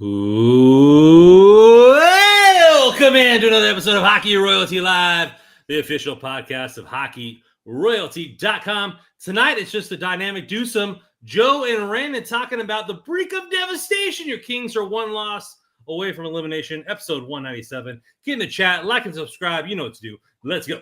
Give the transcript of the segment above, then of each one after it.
Welcome in to another episode of Hockey Royalty Live, the official podcast of HockeyRoyalty.com. Tonight, it's just a dynamic twosome. Joe and Brandon talking about the brink of devastation. Your Kings are one loss away from elimination. Episode 197. Get in the chat, like and subscribe. You know what to do. Let's go.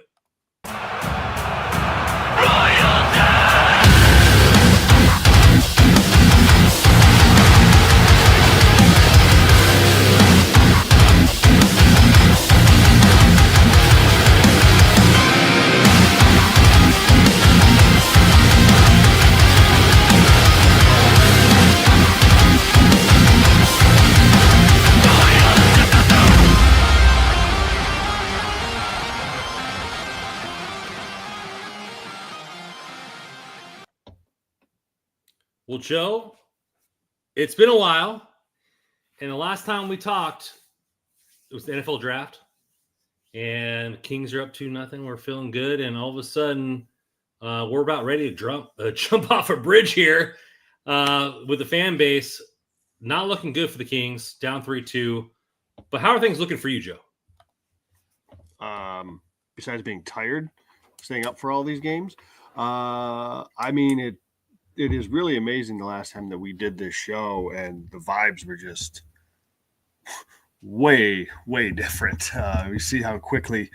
Well, Joe, it's been a while, and the last time we talked, it was the NFL draft, and Kings are up 2-0. We're feeling good, and all of a sudden, we're about ready to jump off a bridge here with the fan base not looking good for the Kings, down 3-2. But how are things looking for you, Joe? Besides being tired, staying up for all these games, I mean, it is really amazing the last time that we did this show, and the vibes were just way, way different. We see how quickly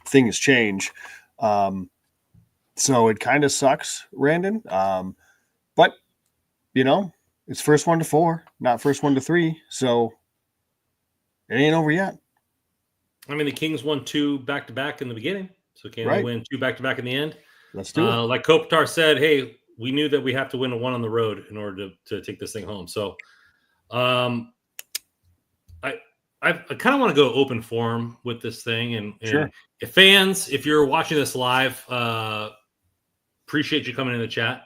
things change. So it kind of sucks, Brandon. But, you know, it's first 1 to 4, not first 1 to 3. So it ain't over yet. I mean, the Kings won 2 back-to-back in the beginning. So can they win 2 back-to-back in the end? Let's do it. Like Kopitar said, hey, we knew that we have to win a 1 on the road in order to take this thing home. So I kind of want to go open forum with this thing. And sure. If you're watching this live, appreciate you coming in the chat.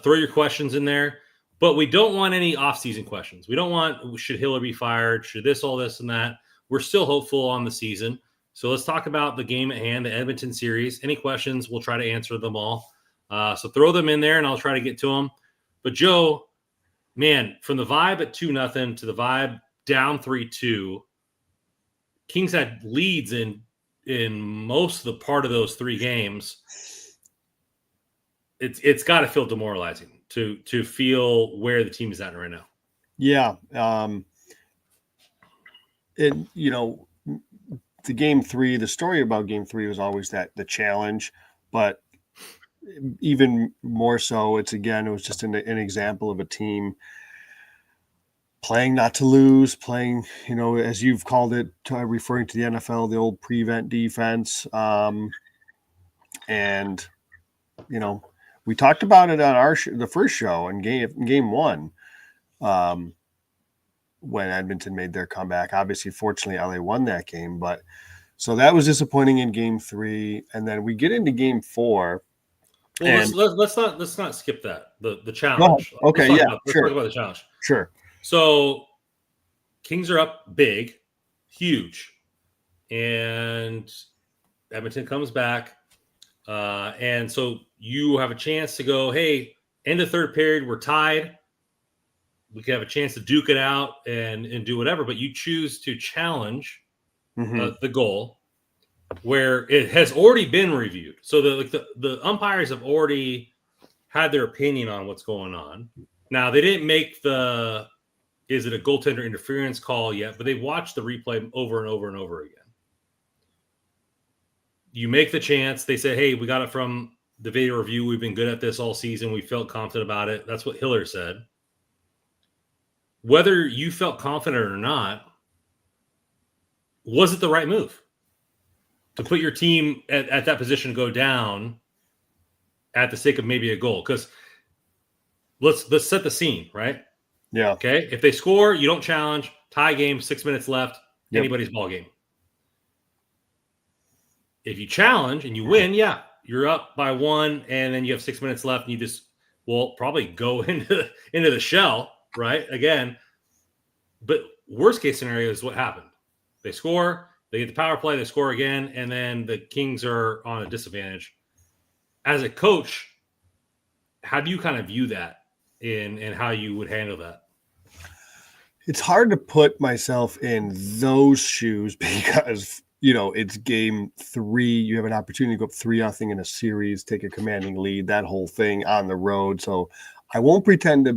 Throw your questions in there. But we don't want any off-season questions. We don't want, should Hiller be fired? Should this, all this, and that? We're still hopeful on the season. So let's talk about the game at hand, the Edmonton series. Any questions, we'll try to answer them all. So throw them in there, and I'll try to get to them. But, Joe, man, from the vibe at 2-0 to the vibe down 3-2, Kings had leads in most of the part of those 3 games. It's got to feel demoralizing to feel where the team is at right now. Yeah. The game 3, the story about game 3 was always that the challenge, but even more so, it was just an example of a team playing not to lose, playing, as you've called it, referring to the NFL, the old prevent defense. And, we talked about it on the first show in game 1, when Edmonton made their comeback. Obviously, fortunately, LA won that game, but so that was disappointing in game 3. And then we get into game 4. Well, let's not skip that. The challenge. Oh, okay, let's talk about the challenge. Sure. So Kings are up big, huge, and Edmonton comes back, and so you have a chance to go, hey, end of third period, we're tied. We can have a chance to duke it out and do whatever, but you choose to challenge the goal, where it has already been reviewed. So the umpires have already had their opinion on what's going on. Now, they didn't make is it a goaltender interference call yet, but they've watched the replay over and over and over again. You make the chance. They say, hey, we got it from the video review. We've been good at this all season. We felt confident about it. That's what Hiller said. Whether you felt confident or not, was it the right move to put your team at that position to go down at the sake of maybe a goal? Because let's set the scene, right? Yeah. Okay. If they score, you don't challenge. Tie game, 6 minutes left. Yep. Anybody's ball game. If you challenge and you win, yeah, you're up by 1, and then you have 6 minutes left, and you just probably go into the shell, right? Again, but worst case scenario is what happened. They score. They get the power play, they score again, and then the Kings are on a disadvantage. As a coach, how do you kind of view that and how you would handle that? it's hard to put myself in those shoes because, it's game 3. You have an opportunity to go up 3-0 in a series, take a commanding lead, that whole thing on the road. So I won't pretend to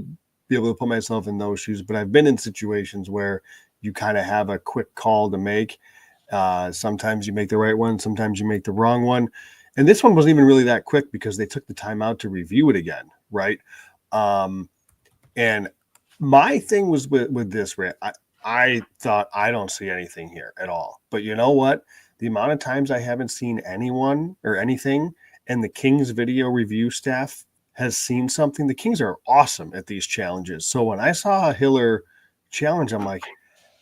be able to put myself in those shoes, but I've been in situations where you kind of have a quick call to make. Sometimes you make the right one, sometimes you make the wrong one. And this one wasn't even really that quick because they took the time out to review it again, right? And my thing was with this, Ray, I thought I don't see anything here at all. But you know what? The amount of times I haven't seen anyone or anything, and the Kings video review staff has seen something. The Kings are awesome at these challenges. So when I saw a Hiller challenge, I'm like,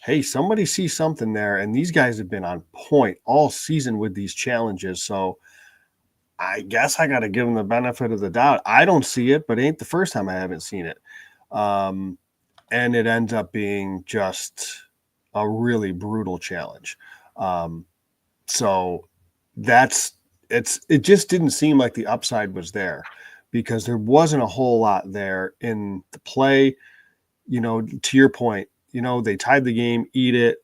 hey, somebody sees something there. And these guys have been on point all season with these challenges. So I guess I got to give them the benefit of the doubt. I don't see it, but it ain't the first time I haven't seen it. And it ends up being just a really brutal challenge. So it just didn't seem like the upside was there because there wasn't a whole lot there in the play. To your point, they tied the game, eat it,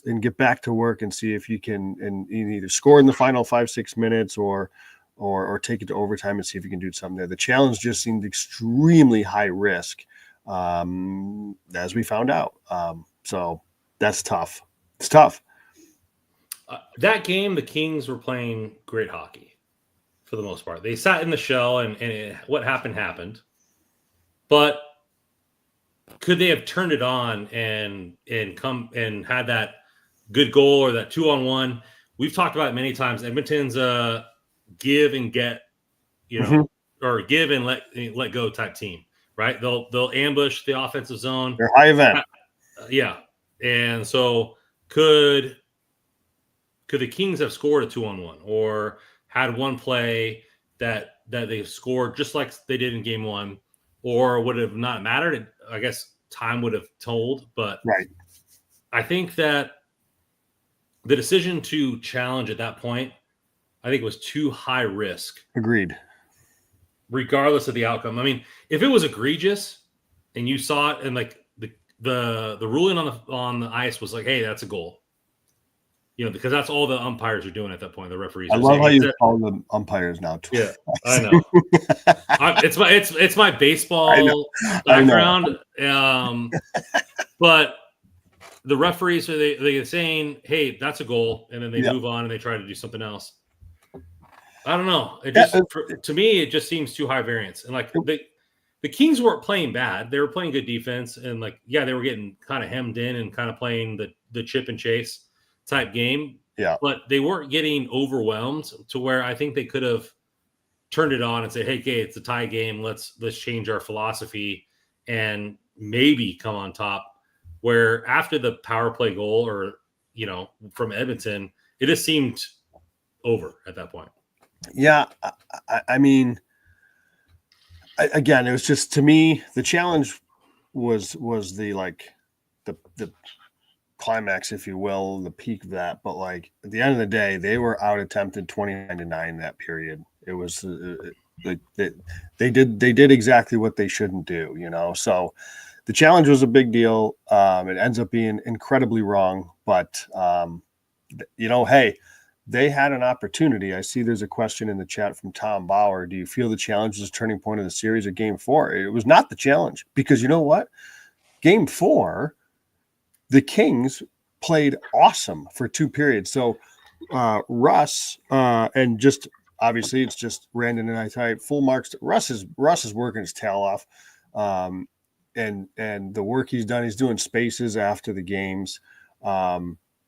and get back to work and see if you can and either score in the final 5-6 minutes or take it to overtime and see if you can do something there. The challenge just seemed extremely high risk, as we found out. So that's tough. It's tough. That game, the Kings were playing great hockey for the most part. They sat in the shell, and what happened. But could they have turned it on and come and had that good goal or that 2-on-1? We've talked about it many times. Edmonton's give and get, or give and let go type team, right? They'll ambush the offensive zone. They're high event. Yeah. And so could the Kings have scored a 2-on-1 or had one play that they scored just like they did in game 1, or would it have not mattered? I guess time would have told, but right. I think that the decision to challenge at that point, I think, was too high risk. Agreed. Regardless of the outcome. I mean, if it was egregious and you saw it and like the ruling on the ice was like, hey, that's a goal. Because that's all the umpires are doing at that point. The referees. I love how you call them umpires now. Yeah, I know. It's my baseball background. But the referees they're saying, hey, that's a goal, and then they move on and they try to do something else. I don't know. To me, it just seems too high variance. And like the Kings weren't playing bad; they were playing good defense, and they were getting kind of hemmed in and kind of playing the chip and chase type game. Yeah, but they weren't getting overwhelmed to where I think they could have turned it on and say, "Hey, it's a tie game. Let's change our philosophy and maybe come on top." Where after the power play goal, or from Edmonton, it just seemed over at that point. Yeah, I mean, again, it was just, to me, the challenge was the climax, if you will, the peak of that. But at the end of the day, they were out attempted 29-9 that period. It was they did exactly what they shouldn't do, So the challenge was a big deal. It ends up being incredibly wrong, but hey, they had an opportunity. I see there's a question in the chat from Tom Bauer. Do you feel the challenge was a turning point of the series at game 4? It was not the challenge, because you know what? Game 4, the Kings played awesome for 2 periods. So Russ, and just obviously it's just Brandon and I type full marks to Russ is working his tail off. And the work he's done, he's doing spaces after the games.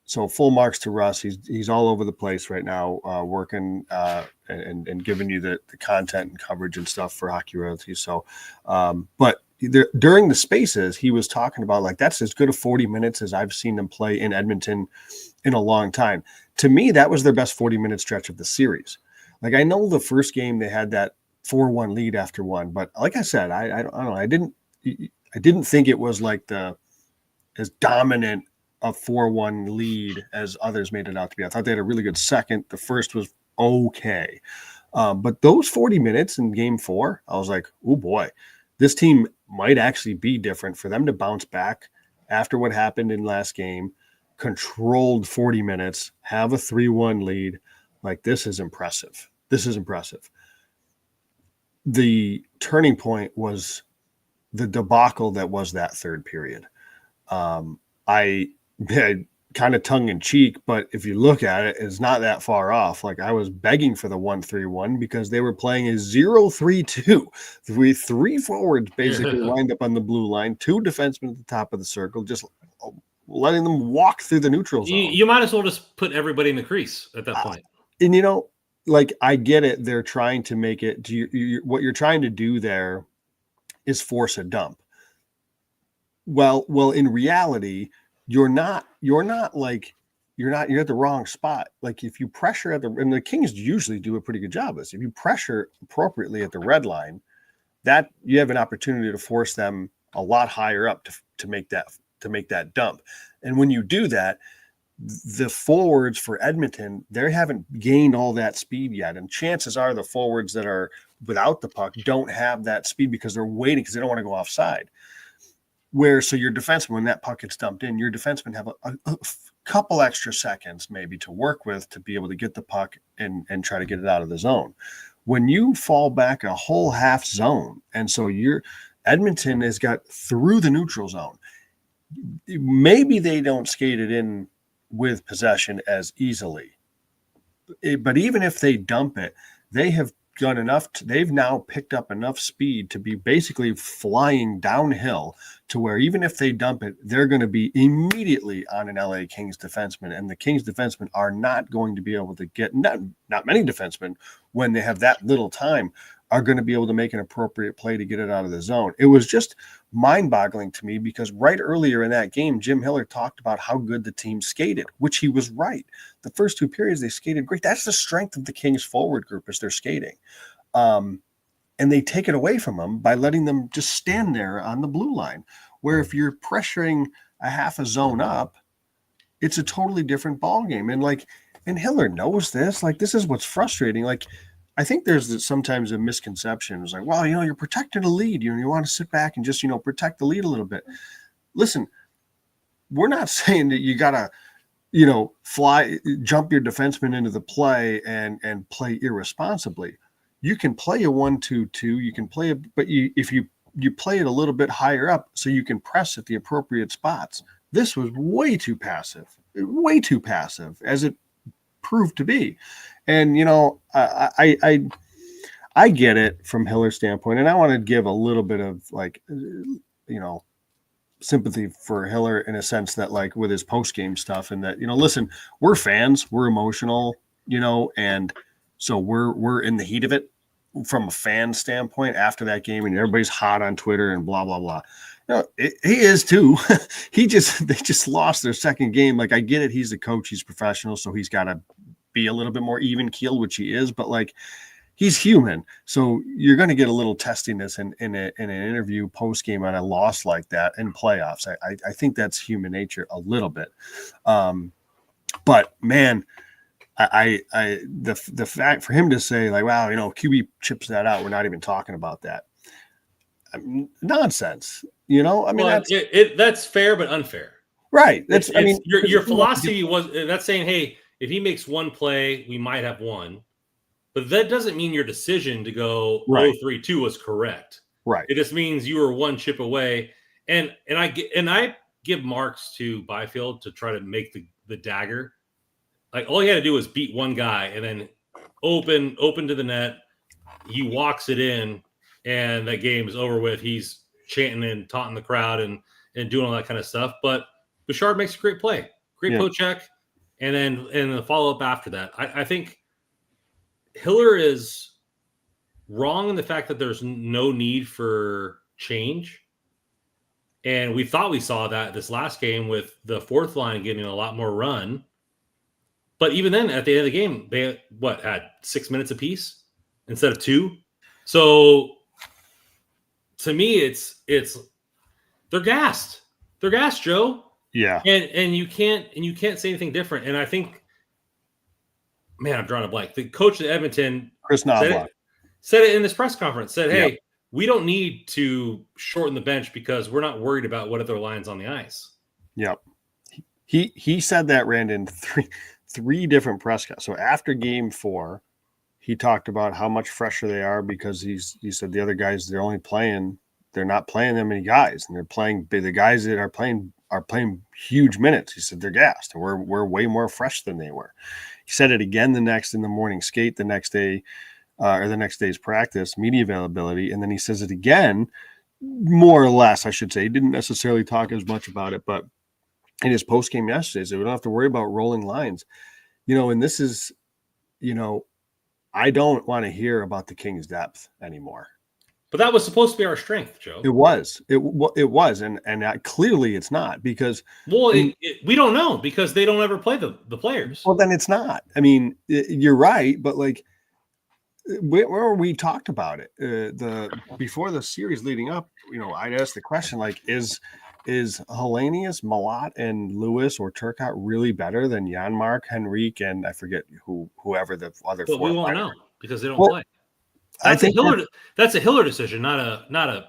So full marks to Russ. He's all over the place right now, working and giving you the content and coverage and stuff for Hockey Royalty. So, but during the spaces, he was talking about that's as good a 40 minutes as I've seen them play in Edmonton in a long time. To me, that was their best 40-minute stretch of the series. I know the first game they had that 4-1 lead after one, but like I said, I don't know. I didn't think it was as dominant a 4-1 lead as others made it out to be. I thought they had a really good second. The first was okay. But those 40 minutes in game 4, I was like, oh boy, this team might actually be different. For them to bounce back after what happened in last game, controlled 40 minutes, have a 3-1 lead. Like, this is impressive. This is impressive. The turning point was the debacle that was that third period. I kind of tongue in cheek, but if you look at it, it's not that far off. Like, I was begging for the 1-3-1 because they were playing a 0-3-2 with 3 forwards basically lined up on the blue line, 2 defensemen at the top of the circle, just letting them walk through the neutral zone. You might as well just put everybody in the crease at that point. And, you know, like, I get it. They're trying to make it what you're trying to do there is force a dump. Well, in reality, you're at the wrong spot. Like, if you pressure and the Kings usually do a pretty good job of this. If you pressure appropriately at the red line, that you have an opportunity to force them a lot higher up to make that dump. And when you do that, the forwards for Edmonton, they haven't gained all that speed yet. And chances are the forwards that are without the puck don't have that speed because they're waiting because they don't want to go offside. So your defenseman, when that puck gets dumped in, your defensemen have a couple extra seconds maybe to work with to be able to get the puck and try to get it out of the zone. When you fall back a whole half zone, and so Edmonton has got through the neutral zone, maybe they don't skate it in with possession as easily. But even if they dump it, they have done enough. They've now picked up enough speed to be basically flying downhill to where even if they dump it, they're going to be immediately on an LA Kings defenseman. And the Kings defensemen are not going to be able to get, not many defensemen, when they have that little time, are going to be able to make an appropriate play to get it out of the zone. It was just mind-boggling to me because right earlier in that game, Jim Hiller talked about how good the team skated, which he was right. The first 2 periods, they skated great. That's the strength of the Kings forward group, is their skating. And they take it away from them by letting them just stand there on the blue line, where if you're pressuring a half a zone up, it's a totally different ballgame. And Hiller knows this. Like, this is what's frustrating. Like, I think there's sometimes a misconception. It's like, well, you're protecting a lead. You want to sit back and just, protect the lead a little bit. Listen, we're not saying that you got to, jump your defenseman into the play and play irresponsibly. You can play a 1-2-2. You can play it, but if you play it a little bit higher up so you can press at the appropriate spots. This was way too passive, as it proved to be. And, I get it from Hiller's standpoint, and I want to give a little bit of sympathy for Hiller in a sense that, like, with his post-game stuff, and that, listen, we're fans, we're emotional, and so we're in the heat of it from a fan standpoint after that game, and everybody's hot on Twitter and blah, blah, blah. He is too. They just lost their second game. Like, I get it. He's the coach. He's professional. So he's got to be a little bit more even keeled, which he is, but like, he's human. So you're going to get a little testiness in an interview post game on a loss like that in playoffs. I think that's human nature a little bit. But man, the fact for him to say like, wow, QB chips that out, we're not even talking about that. Nonsense. That's fair, but unfair. Right. Your philosophy was that's saying, hey, if he makes one play, we might have won. But that doesn't mean your decision to go 0-3-2 was correct. Right. It just means you were one chip away. And I give marks to Byfield to try to make the dagger. Like, all he had to do was beat one guy and then open to the net. He walks it in, and that game is over with. He's chanting and taunting the crowd and doing all that kind of stuff. But Bouchard makes a great play. Great poke check. And then the follow-up after that. I think Hiller is wrong in the fact that there's no need for change. And we thought we saw that this last game with the fourth line getting a lot more run. But even then, at the end of the game, they had 6 minutes apiece instead of 2. So to me, it's they're gassed. They're gassed, Joe. Yeah. And you can't say anything different. And I think, man, I'm drawing a blank. The coach at Edmonton, Chris Knobloch, said it in this press conference, said, hey, we don't need to shorten the bench because we're not worried about what other lines on the ice. Yep. He said that, Randon, three different press conferences. So after game 4, he talked about how much fresher they are because he said the other guys, they're not playing that many guys, and the guys that are playing huge minutes. He said they're gassed, and we're way more fresh than they were. He said it again in the morning skate the next day, or the next day's practice, media availability, and then he says it again, more or less, I should say. He didn't necessarily talk as much about it, but in his post game yesterday, so we don't have to worry about rolling lines. And this is, I don't want to hear about the Kings' depth anymore. But that was supposed to be our strength, Joe. It was, and clearly it's not, because we don't know, because they don't ever play the players. Well, then it's not. I mean, you're right, but like, where we talked about it, before the series leading up, I'd asked the question, like, is Hellenius, Malat, and Lewis or Turcotte really better than Janmark, Henrique, and I forget whoever the other? But we won't know because they don't play. That's a Hiller decision, not a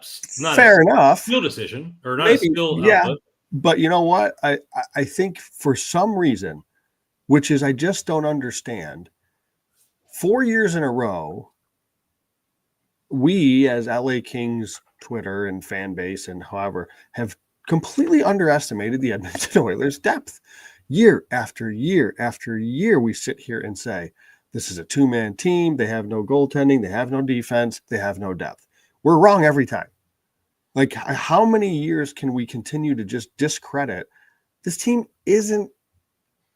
fair enough skill decision, or not a skill output. But you know what? I think for some reason, which is I just don't understand, 4 years in a row, we as LA Kings Twitter and fan base and however have completely underestimated the Edmonton Oilers' depth. Year after year after year, we sit here and say, this is a two-man team. They have no goaltending. They have no defense. They have no depth. We're wrong every time. Like, how many years can we continue to just discredit this team? Isn't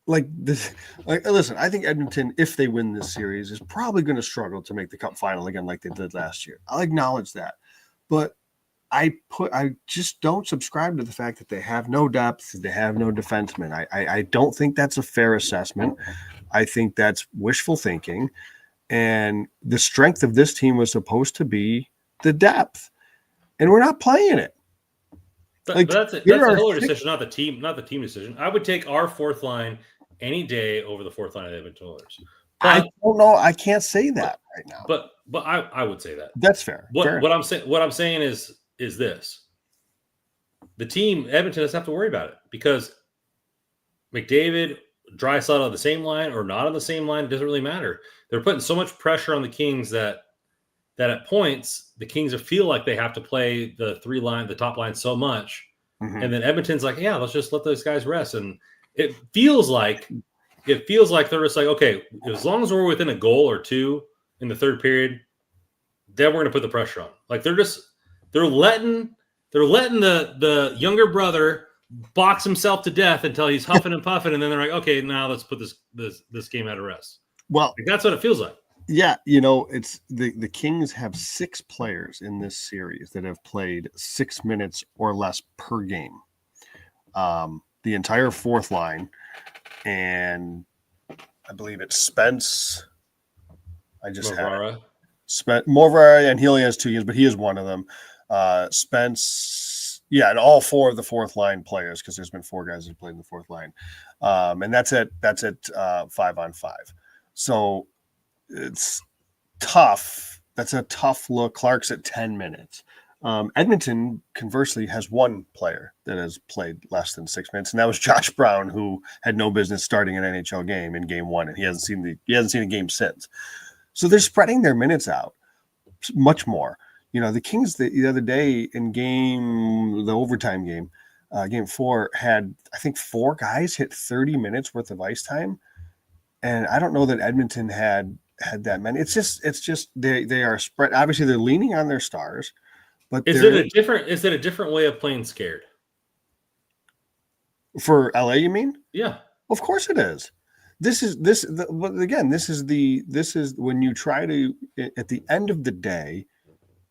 like this. Like, listen, I think Edmonton, if they win this series, is probably going to struggle to make the Cup final again like they did last year. I'll acknowledge that. But I just don't subscribe to the fact that they have no depth, they have no defensemen. I don't think that's a fair assessment. I think that's wishful thinking. And the strength of this team was supposed to be the depth. And we're not playing it. But that's a Hiller decision, not the team decision. I would take our fourth line any day over the fourth line of the Edmonton Oilers. I don't know. I can't say that right now. But I would say that. That's fair. What I'm saying is this. The team, Edmonton, doesn't have to worry about it, because McDavid, Draisaitl on the same line or not on the same line, it doesn't really matter. They're putting so much pressure on the Kings that at points the Kings feel like they have to play the top line so much. Mm-hmm. And then Edmonton's like, yeah, let's just let those guys rest. And it feels like they're just like, okay, as long as we're within a goal or two in the third period, then we're going to put the pressure on. Like, they're letting the younger brother box himself to death until he's huffing and puffing, and then they're like, okay, now let's put this game out of rest. Well, that's what it feels like. Yeah, it's the Kings have 6 players in this series that have played 6 minutes or less per game. The entire fourth line, and I believe it's Spence. I just Morvara. had Spence, Morvara, and he only has 2 games, but he is one of them. Spence, yeah, and all 4 of the fourth line players, because there's been 4 guys who played in the fourth line, and that's at 5-on-5. So it's tough. That's a tough look. Clark's at 10 minutes. Edmonton, conversely, has 1 player that has played less than 6 minutes, and that was Josh Brown, who had no business starting an NHL game in Game 1, and he hasn't seen a game since. So they're spreading their minutes out much more. The Kings the other day in the overtime game, Game 4, had, I think, 4 guys hit 30 minutes worth of ice time, and I don't know that Edmonton had that many. It's just they are spread. Obviously, they're leaning on their stars, but is it a different way of playing scared for LA? You mean? Yeah, of course it is. This is when you try to, at the end of the day,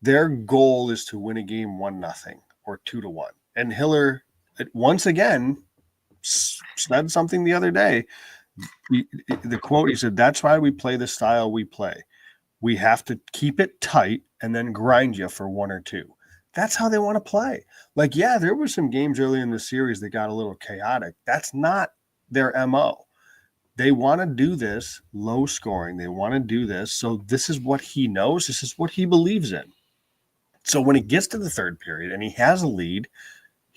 their goal is to win a game 1-0 or 2-1. And Hiller, once again, said something the other day. The quote, he said, that's why we play the style we play. We have to keep it tight and then grind you for 1 or 2. That's how they want to play. Like, yeah, there were some games early in the series that got a little chaotic. That's not their MO. They want to do this low scoring. They want to do this. So this is what he knows. This is what he believes in. So when it gets to the third period and he has a lead,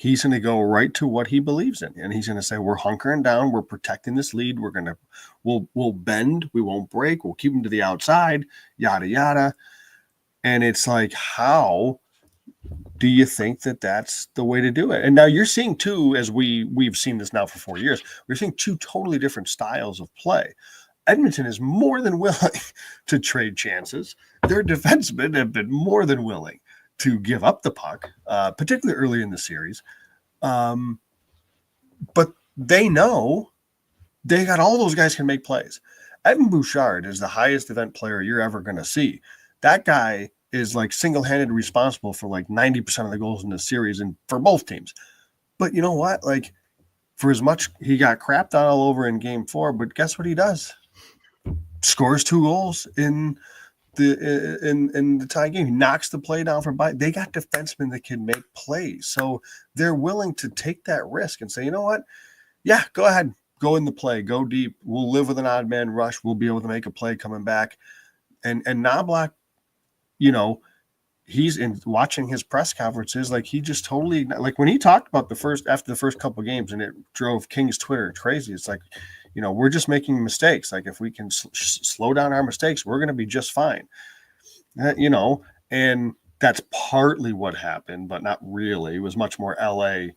he's going to go right to what he believes in. And he's going to say, we're hunkering down. We're protecting this lead. We'll bend. We won't break. We'll keep him to the outside, yada, yada. And it's like, how do you think that that's the way to do it? And now you're seeing two, as we've seen this now for 4 years, we're seeing two totally different styles of play. Edmonton is more than willing to trade chances. Their defensemen have been more than willing to give up the puck, particularly early in the series. But they know they got all those guys can make plays. Evan Bouchard is the highest event player you're ever going to see. That guy is like single-handed responsible for like 90% of the goals in the series and for both teams. But you know what? Like, for as much he got crapped on all over in game 4, but guess what he does? Scores 2 goals in the tie game. He knocks the play down from by. They got defensemen that can make plays. So they're willing to take that risk and say, you know what? Yeah, go ahead. Go in the play. Go deep. We'll live with an odd man rush. We'll be able to make a play coming back. And Knobloch, you know, he's in watching his press conferences, like he just totally, like when he talked about after the first couple of games, and it drove King's Twitter crazy. It's like, you know, we're just making mistakes. Like if we can slow down our mistakes, we're going to be just fine. You know, and that's partly what happened, but not really. It was much more LA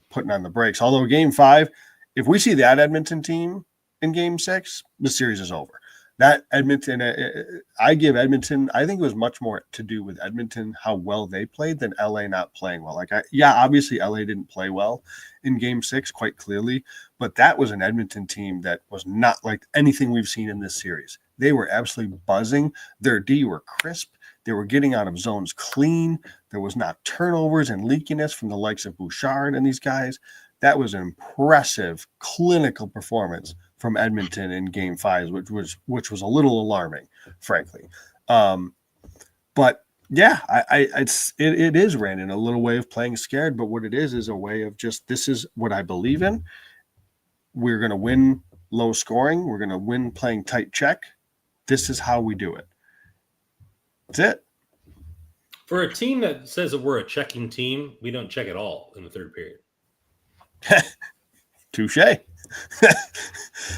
putting on the brakes. Although game 5, if we see that Edmonton team in game 6, the series is over. That Edmonton, I give Edmonton, I think it was much more to do with Edmonton, how well they played, than LA not playing well. Like, obviously LA didn't play well in game 6, quite clearly, but that was an Edmonton team that was not like anything we've seen in this series. They were absolutely buzzing. Their D were crisp. They were getting out of zones clean. There was not turnovers and leakiness from the likes of Bouchard and these guys. That was an impressive clinical performance from Edmonton in game 5, which was a little alarming, frankly. But yeah, it is, Brandon, a little way of playing scared, but what it is a way of just, this is what I believe in. We're going to win low scoring. We're going to win playing tight check. This is how we do it. That's it. For a team that says that we're a checking team, we don't check at all in the third period. Touche.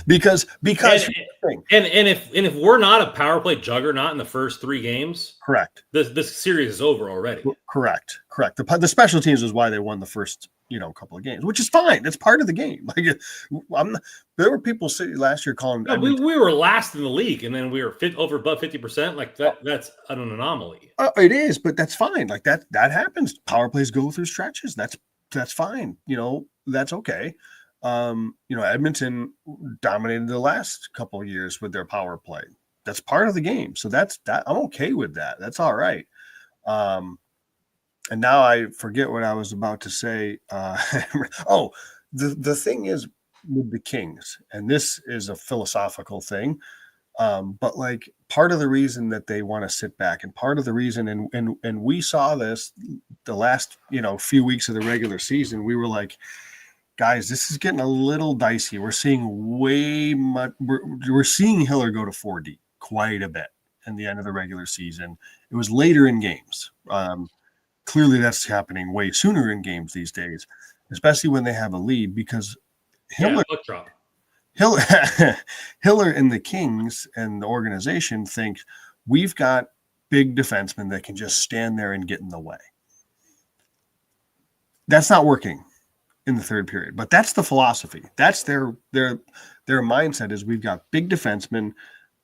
because if we're not a power play juggernaut in the first 3 games, correct, this series is over already. Correct. The special teams is why they won the first couple of games, which is fine. That's part of the game. Like, there were people last year calling. No, we were last in the league, and then we were above 50%. Like that's an anomaly. It is, but that's fine. Like that happens. Power plays go through stretches. That's fine. That's okay. Edmonton dominated the last couple of years with their power play. That's part of the game. So that I'm okay with that. That's all right. And now I forget what I was about to say. The thing is with the Kings, and this is a philosophical thing, but like part of the reason that they want to sit back, and part of the reason, and we saw this the last few weeks of the regular season, we were like, guys, this is getting a little dicey. We're seeing we're seeing Hiller go to 4D quite a bit in the end of the regular season. It was later in games. Clearly that's happening way sooner in games these days, especially when they have a lead, because Hiller and the Kings and the organization think we've got big defensemen that can just stand there and get in the way. That's not working in the third period, but that's the philosophy. That's their mindset is we've got big defensemen.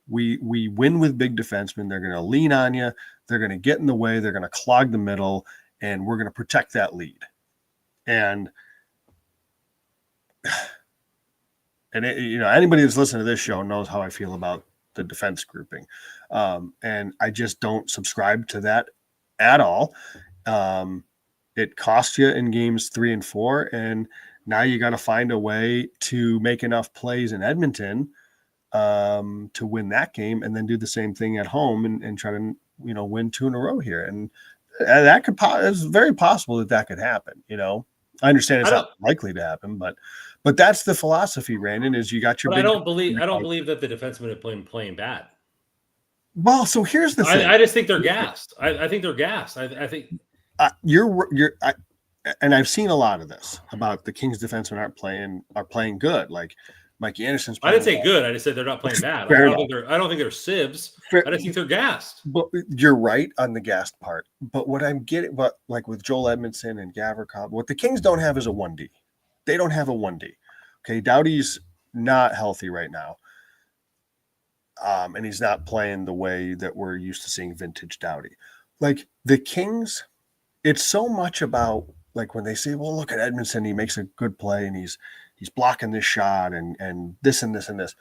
We win with big defensemen. They're going to lean on you. They're going to get in the way. They're going to clog the middle, and we're going to protect that lead. And anybody that's listening to this show knows how I feel about the defense grouping. And I just don't subscribe to that at all. It cost you in games 3 and 4, and now you got to find a way to make enough plays in Edmonton to win that game, and then do the same thing at home and try to win 2 in a row here. And that it's very possible that could happen. I understand it's not likely to happen, but that's the philosophy, Brandon. Is you got your. But I don't believe that the defensemen have been playing bad. Well, so here's the thing. I just think they're gassed. I think they're gassed. I think. You're and I've seen a lot of this about the Kings defensemen are playing good. Like Mikey Anderson's I playing didn't say good. I just said they're not playing bad. Like, Fair I don't think they're sieves. Fair, I just think they're gassed. but you're right on the gassed part. But what I'm getting, but like with Joel Edmondson and Gavrikov, what the Kings don't have is a 1D. They don't have a 1D. Okay, Doughty's not healthy right now. And he's not playing the way that we're used to seeing vintage Doughty. Like the Kings, it's so much about like when they say, well, look at Edmondson, he makes a good play and he's blocking this shot and this and this and this.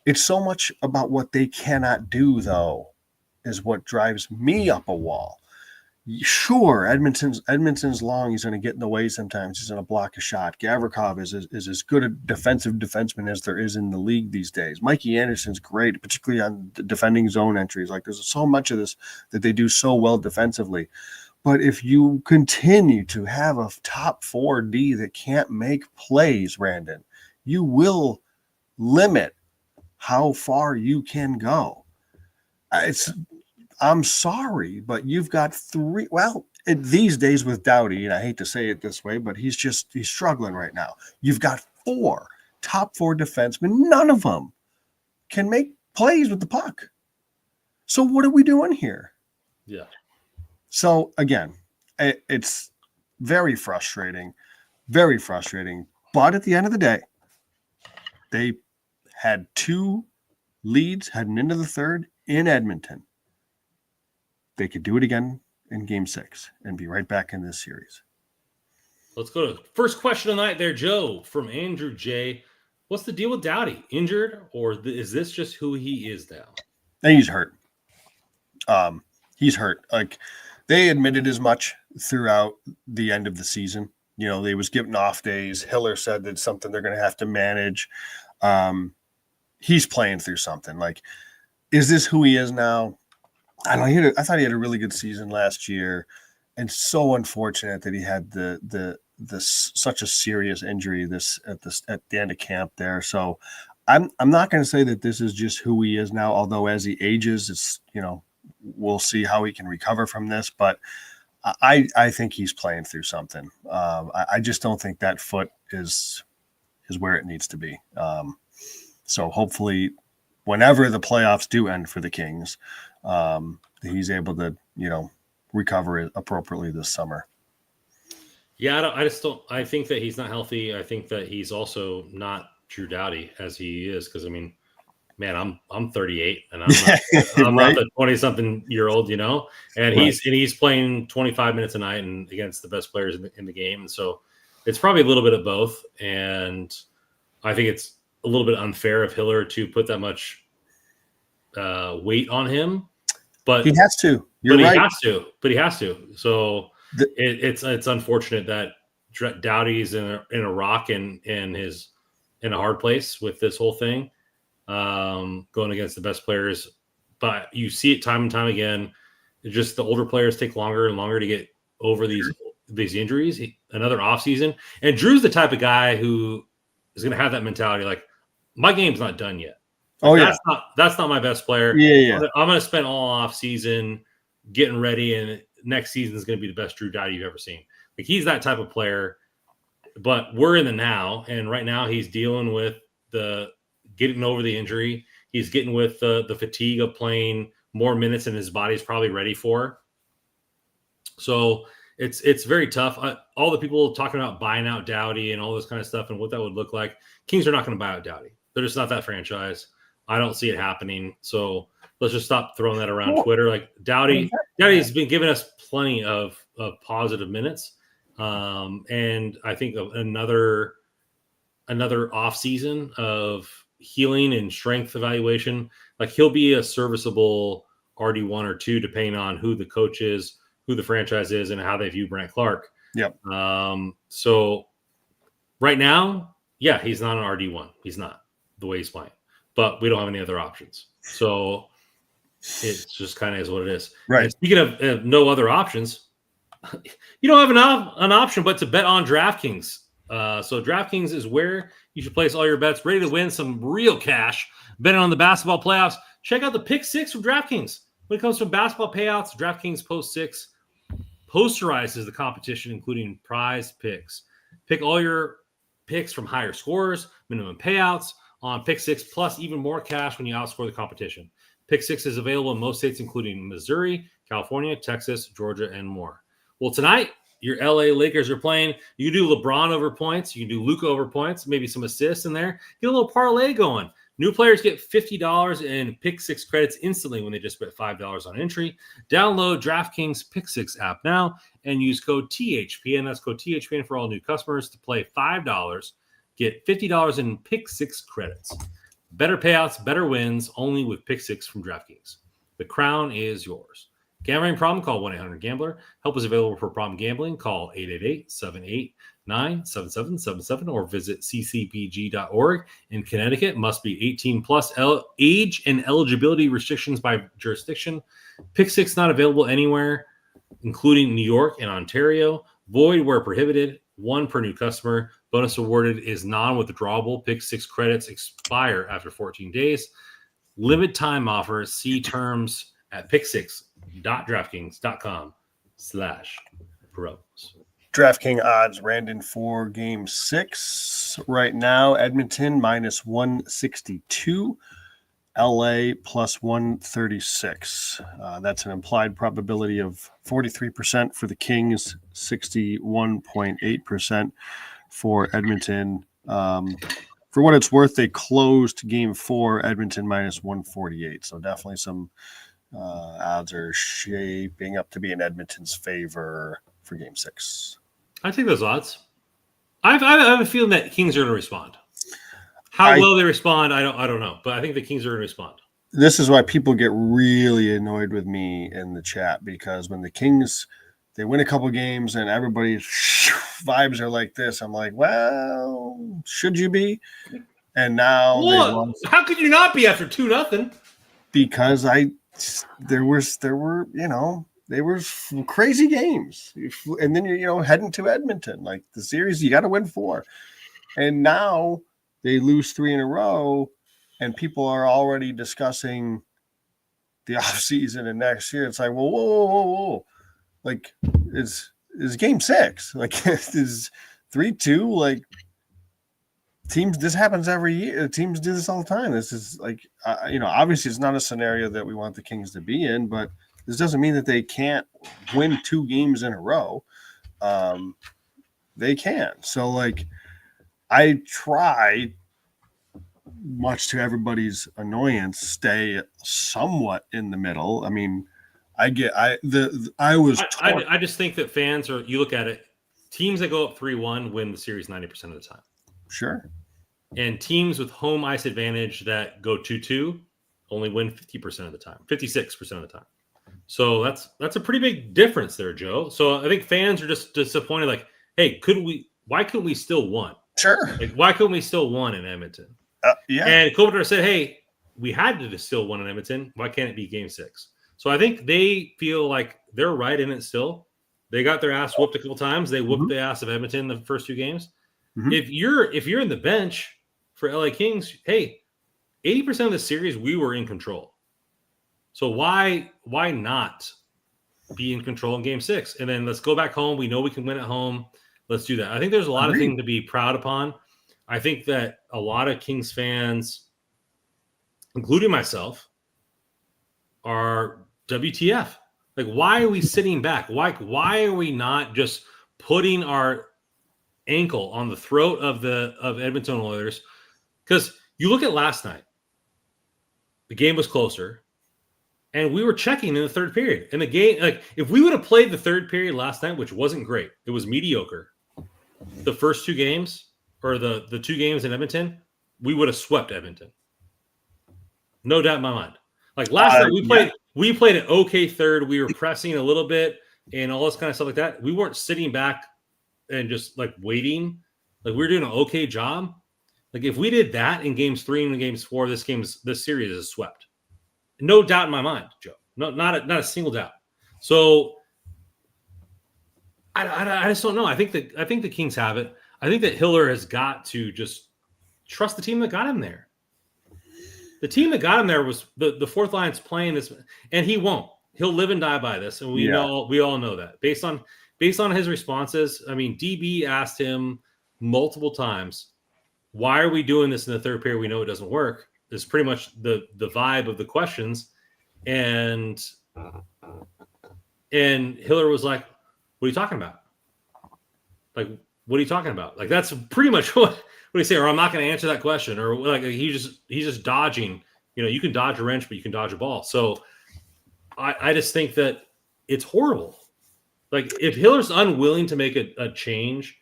It's so much about what they cannot do, though, is what drives me up a wall. Sure, Edmonton's long. He's going to get in the way sometimes. He's going to block a shot. Gavrikov is as good a defensive defenseman as there is in the league these days. Mikey Anderson's great, particularly on the defending zone entries. Like there's so much of this that they do so well defensively. But if you continue to have a top 4D that can't make plays, Brandon, you will limit how far you can go. I'm sorry, but you've got three. Well, these days with Doughty, and I hate to say it this way, but he's struggling right now. You've got top four defensemen. None of them can make plays with the puck. So what are we doing here? Yeah. So again, it's very frustrating, very frustrating. But at the end of the day, they had 2 leads heading into the third in Edmonton. They could do it again in Game 6 and be right back in this series. Let's go to first question tonight there, Joe, from Andrew J. What's the deal with Doughty? Injured, or is this just who he is now? And he's hurt. He's hurt. Like they admitted as much throughout the end of the season. You know, they was giving off days. Hiller said that's something they're going to have to manage. He's playing through something. Like, is this who he is now? I don't know. I thought he had a really good season last year, and so unfortunate that he had such a serious injury at the end of camp there. So I'm not going to say that this is just who he is now. Although as he ages, it's we'll see how he can recover from this. But I think he's playing through something. I just don't think that foot is where it needs to be. So hopefully, whenever the playoffs do end for the Kings, he's able to, recover it appropriately this summer. Yeah, I think that he's not healthy. I think that he's also not Drew Doughty as he is. Because man, I'm 38 and I'm right? not the 20-something-year-old, and he's playing 25 minutes a night and against the best players in the game. And so it's probably a little bit of both. And I think it's a little bit unfair of Hiller to put that much weight on him. But he has to. You're right. He has to. So it's unfortunate that Doughty's in a rock and is in a hard place with this whole thing, going against the best players. But you see it time and time again. It's just the older players take longer and longer to get over these injuries. Another offseason. And Drew's the type of guy who is going to have that mentality like, my game's not done yet. That's not my best player. Yeah. I'm going to spend all off season getting ready, and next season is going to be the best Drew Doughty you've ever seen. Like he's that type of player. But we're in the now, and right now he's dealing with the getting over the injury. He's getting with the fatigue of playing more minutes than his body's probably ready for. So it's very tough. All the people talking about buying out Doughty and all this kind of stuff and what that would look like. Kings are not going to buy out Doughty. They're just not that franchise. I don't see it happening. So let's just stop throwing that around Twitter. Like Doughty has been giving us plenty of positive minutes. And I think another off season of healing and strength evaluation, like he'll be a serviceable RD1 or 2, depending on who the coach is, who the franchise is, and how they view Brent Clark. Yep. So right now, yeah, he's not an RD1. He's not the way he's playing, but we don't have any other options. So it just kind of is what it is. Right. And speaking of no other options, you don't have an option but to bet on DraftKings. So DraftKings is where you should place all your bets, ready to win some real cash betting on the basketball playoffs. Check out the Pick 6 from DraftKings. When it comes to basketball payouts, DraftKings Post 6 posterizes the competition, including prize picks. Pick all your picks from higher scores, minimum payouts on Pick 6, plus even more cash when you outscore the competition. Pick 6 is available in most states, including Missouri, California, Texas, Georgia, and more. Well, tonight, your LA Lakers are playing. You can do LeBron over points. You can do Luka over points, maybe some assists in there. Get a little parlay going. New players get $50 in Pick 6 credits instantly when they just bet $5 on entry. Download DraftKings Pick 6 app now and use code THPN. That's code THPN for all new customers to play $5. Get $50 in Pick 6 credits. Better payouts, better wins, only with Pick 6 from DraftKings. The crown is yours. Gambling problem? Call 1-800-GAMBLER. Help is available for problem gambling. Call 888-789-7777 or visit ccpg.org. In Connecticut, must be 18 plus. Age and eligibility restrictions by jurisdiction. Pick 6 not available anywhere, including New York and Ontario. Void where prohibited. 1 per new customer. Bonus awarded is non-withdrawable. Pick 6 credits expire after 14 days. Limit time offer. See terms at pick6.draftkings.com/pros. DraftKings odds, Brandon, for game 6 right now. Edmonton minus 162, LA plus 136. That's an implied probability of 43% for the Kings, 61.8% for Edmonton. For what it's worth, they closed game 4, Edmonton minus 148. So definitely some odds are shaping up to be in Edmonton's favor for game 6. I take those odds. I have a feeling that Kings are going to respond. How well they respond, I don't know, but I think the Kings are going to respond. This is why people get really annoyed with me in the chat, because when the Kings, they win a couple games and everybody's vibes are like this, I'm like, well, should you be? And now how could you not be after 2-0? Because there were they were crazy games, and then you're heading to Edmonton, like the series you got to win 4, and now they lose 3 in a row, and people are already discussing the offseason and next year. It's like, well, whoa. Like, is game 6, like, is 3-2, like, teams, this happens every year. Teams do this all the time. This is like, obviously it's not a scenario that we want the Kings to be in, but this doesn't mean that they can't win 2 games in a row. They can. So, like, I try, much to everybody's annoyance, stay somewhat in the middle. I mean, I just think that fans are, you look at it, teams that go up 3-1 win the series 90% of the time. Sure. And teams with home ice advantage that go 2-2 only win 50% of the time, 56% of the time. So that's a pretty big difference there, Joe. So I think fans are just disappointed. Like, hey, why couldn't we still win? Sure. Like, why couldn't we still win in Edmonton? Yeah. And Kopitar said, hey, we had to still win in Edmonton. Why can't it be game 6? So I think they feel like they're right in it still. They got their ass whooped a couple times. They whooped the ass of Edmonton the first 2 games. Mm-hmm. If you're in the bench for LA Kings, hey, 80% of the series we were in control. So why not be in control in game 6? And then let's go back home. We know we can win at home. Let's do that. I think there's a lot of things to be proud upon. I think that a lot of Kings fans, including myself, are WTF. Like, why are we sitting back? Why are we not just putting our ankle on the throat of Edmonton Oilers? Because you look at last night, the game was closer, and we were checking in the third period. And the game, like, if we would have played the third period last night, which wasn't great, it was mediocre. The first 2 games, or the 2 games in Edmonton, we would have swept Edmonton. No doubt in my mind. Like last night, we played an okay third. We were pressing a little bit and all this kind of stuff like that. We weren't sitting back and just like waiting. Like, we were doing an okay job. Like, if we did that in games 3 and games 4, this series is swept. No doubt in my mind, Joe. No, not a single doubt. So I just don't know. I think the Kings have it. I think that Hiller has got to just trust the team that got him there. The team that got him there was the fourth line's playing this, and he won't. he'll live and die by this, and we all know that based on his responses. I mean, DB asked him multiple times, "Why are we doing this in the third period? We know it doesn't work." Is pretty much the vibe of the questions, and Hiller was like, "What are you talking about? Like, what are you talking about? Like, that's pretty much what do you say? Or I'm not going to answer that question, or like he's just dodging. You know, you can dodge a wrench, but you can dodge a ball. So I just think that it's horrible. Like, if Hiller's unwilling to make a change,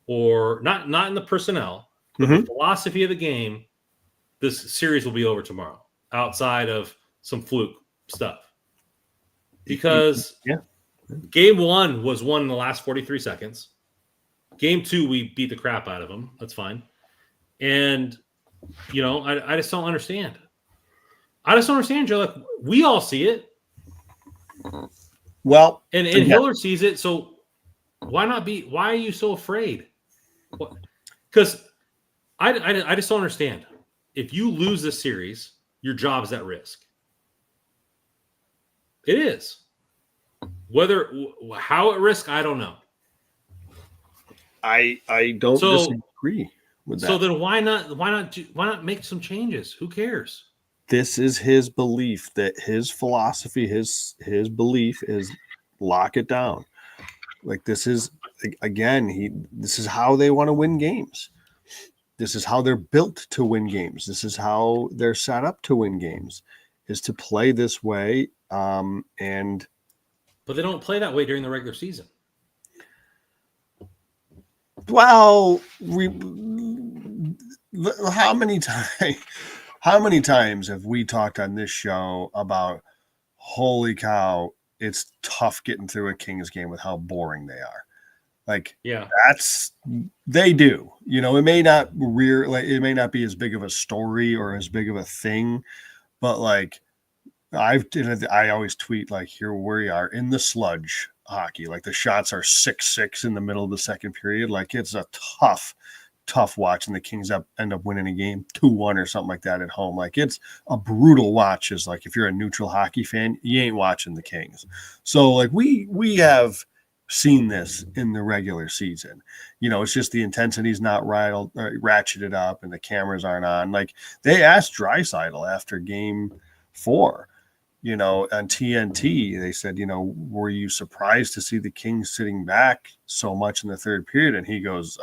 or not in the personnel, but the philosophy of the game, this series will be over tomorrow, outside of some fluke stuff. Because game 1 was won in the last 43 seconds. Game 2, we beat the crap out of them. That's fine. And, you know, I just don't understand. I just don't understand, Joe. Like, we all see it. Well, and Hiller sees it. So why are you so afraid? Because I just don't understand. If you lose this series, your job is at risk. It is. How at risk, I don't know. I don't disagree with that. So then why not make some changes? Who cares? This is his belief, that his philosophy, his belief is lock it down. Like, this is, again, this is how they want to win games. This is how they're built to win games. This is how they're set up to win games, is to play this way. But they don't play that way during the regular season. Well, how many times have we talked on this show about, holy cow, it's tough getting through a Kings game with how boring they are. Like, they do. You know, it may not be as big of a story or as big of a thing, but like, I always tweet, like, here we are in the sludge hockey. Like, the shots are 6-6 in the middle of the second period. Like, it's a tough watch, and the Kings end up winning a game 2-1 or something like that at home. Like, it's a brutal watch. Is like, if you're a neutral hockey fan, you ain't watching the Kings. So like, we have seen this in the regular season. You know, it's just the intensity's not ratcheted up, and the cameras aren't on. Like, they asked Draisaitl after game 4, you know, on TNT, they said, you know, were you surprised to see the Kings sitting back so much in the third period? And he goes,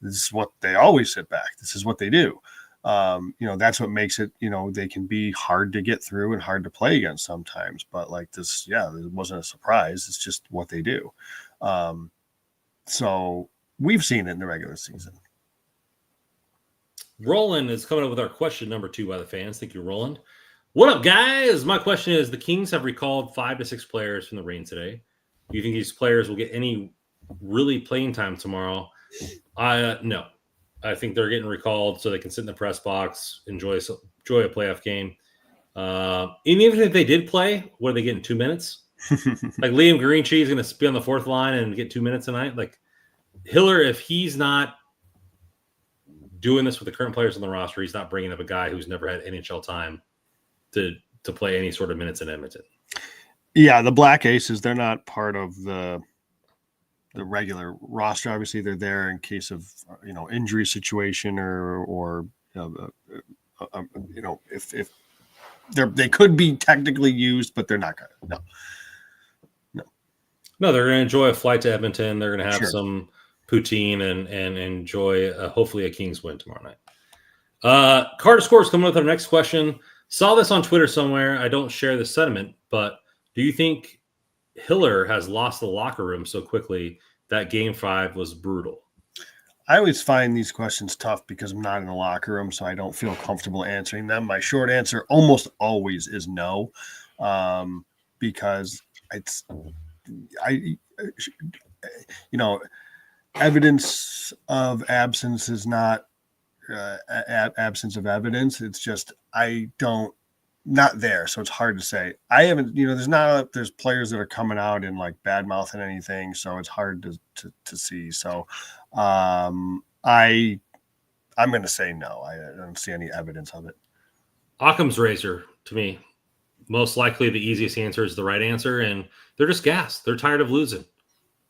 this is what they always sit back. This is what they do. You know, that's what makes it, you know, they can be hard to get through and hard to play against sometimes. But like this, it wasn't a surprise. It's just what they do. So we've seen it in the regular season. Roland is coming up with our question number 2 by the fans. Thank you, Roland. What up, guys? My question is, the Kings have recalled 5 to 6 players from the Reign today. Do you think these players will get any really playing time tomorrow? No. I think they're getting recalled so they can sit in the press box, enjoy a playoff game. And even if they did play, what are they getting, 2 minutes? Like, Liam Greentree is going to be on the 4th line and get 2 minutes tonight. Like, Hiller, if he's not doing this with the current players on the roster, he's not bringing up a guy who's never had NHL time to play any sort of minutes in Edmonton. Yeah, the Black Aces, they're not part of the regular roster. Obviously, they're there in case of, you know, injury situation or you know, if they could be technically used, but they're not gonna. No, they're going to enjoy a flight to Edmonton. They're going to have some poutine and enjoy hopefully a Kings win tomorrow night. Carter Scores coming with our next question. Saw this on Twitter somewhere. I don't share the sentiment, but do you think Hiller has lost the locker room so quickly that game 5 was brutal? I always find these questions tough because I'm not in the locker room, so I don't feel comfortable answering them. My short answer almost always is no, because you know, evidence of absence is not absence of evidence. It's just, not there. So it's hard to say. I haven't, you know, there's players that are coming out and like bad mouthing anything. So it's hard to see. So I'm going to say no. I don't see any evidence of it. Occam's razor to me. most likely the easiest answer is the right answer, and they're just gassed. They're tired of losing.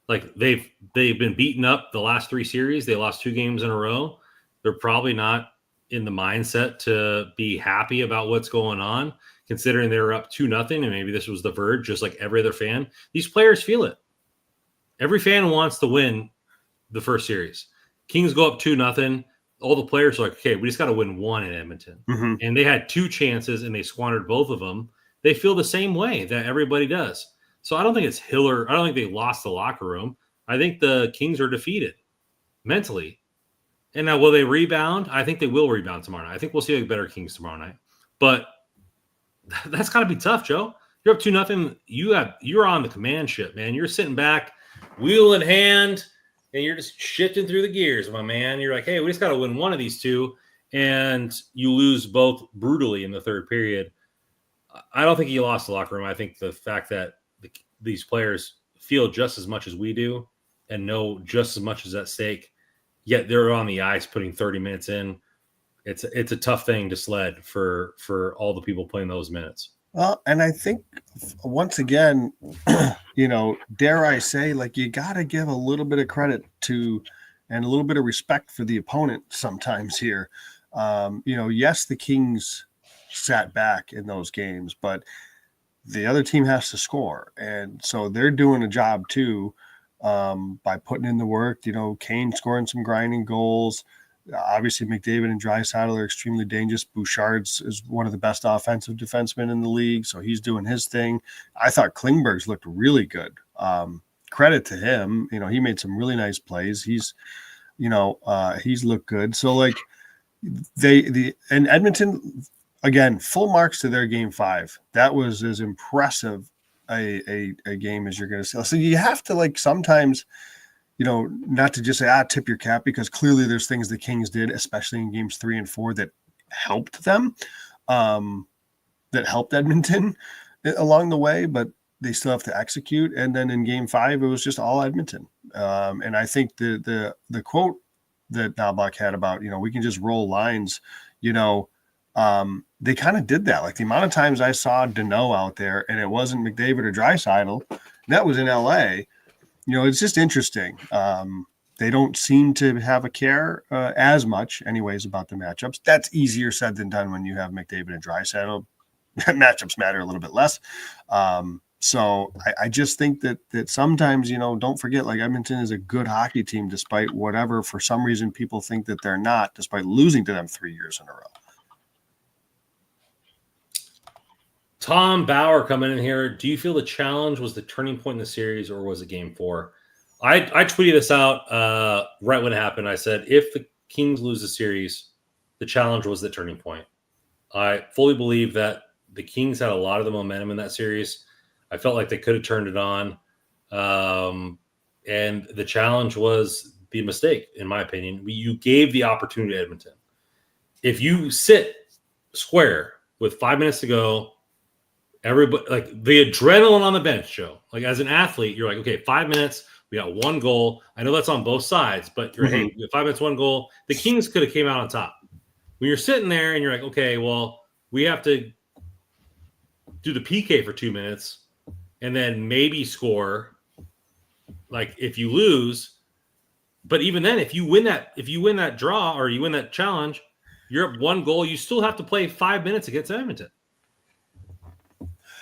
Like they've been beaten up the last 3 series. They lost 2 games in a row. They're probably not in the mindset to be happy about what's going on, considering they were up 2-0, and maybe this was the verge, just like every other fan. These players feel it. Every fan wants to win the first series. Kings go up 2-0. All the players are like, okay, we just got to win 1 in Edmonton. Mm-hmm. And they had 2 chances and they squandered both of them. They feel the same way that everybody does. So I don't think it's Hiller. I don't think they lost the locker room. I think the Kings are defeated mentally. And now will they rebound? I think they will rebound tomorrow night. I think we'll see a better Kings tomorrow night. But that's got to be tough, Joe. You're up 2-0. You're on the command ship, man. You're sitting back, wheel in hand, and you're just shifting through the gears, my man. You're like, hey, we just got to win one of these 2, and you lose both brutally in the third period. I don't think you lost the locker room. I think the fact that these players feel just as much as we do and know just as much is at stake, yet they're on the ice putting 30 minutes in. It's a tough thing to sled for all the people playing those minutes. Well, and I think once again, dare I say, like, you got to give a little bit of credit to and a little bit of respect for the opponent sometimes here. Yes, the Kings sat back in those games, but the other team has to score. And so they're doing a job too by putting in the work. Kane scoring some grinding goals. Obviously, McDavid and Draisaitl are extremely dangerous. Bouchard's is one of the best offensive defensemen in the league, so he's doing his thing. I thought Klingberg's looked really good. Credit to him. He made some really nice plays. He's looked good. So, like, and Edmonton, again, full marks to their game 5. That was as impressive a game as you're going to see. So you have to, like, sometimes – not to just say, tip your cap, because clearly there's things the Kings did, especially in games 3 and 4, that helped them, that helped Edmonton along the way, but they still have to execute. And then in game 5, it was just all Edmonton. And I think the quote that Knobloch had about, we can just roll lines, they kind of did that. Like, the amount of times I saw Deneau out there and it wasn't McDavid or Draisaitl, that was in LA. It's just interesting. They don't seem to have a care as much, anyways, about the matchups. That's easier said than done when you have McDavid and Draisaitl. Matchups matter a little bit less. So I just think that sometimes, don't forget, like, Edmonton is a good hockey team, despite whatever, for some reason, people think that they're not, despite losing to them 3 years in a row. Tom Bauer coming in here. Do you feel the challenge was the turning point in the series, or was it game 4? I tweeted this out right when it happened. I said, if the Kings lose the series, the challenge was the turning point. I fully believe that the Kings had a lot of the momentum in that series. I felt like they could have turned it on. And the challenge was the mistake, in my opinion. You gave the opportunity to Edmonton. If you sit square with 5 minutes to go, everybody, like, the adrenaline on the bench, Joe, like, as an athlete, you're like, okay, 5 minutes, we got 1 goal. I know that's on both sides, but you're, hey, 5 minutes, 1 goal. The Kings could have came out on top. When you're sitting there and you're like, okay, well, we have to do the PK for 2 minutes and then maybe score, like, if you lose. But even then, if you win that draw, or you win that challenge, you're up 1 goal. You still have to play 5 minutes against Edmonton.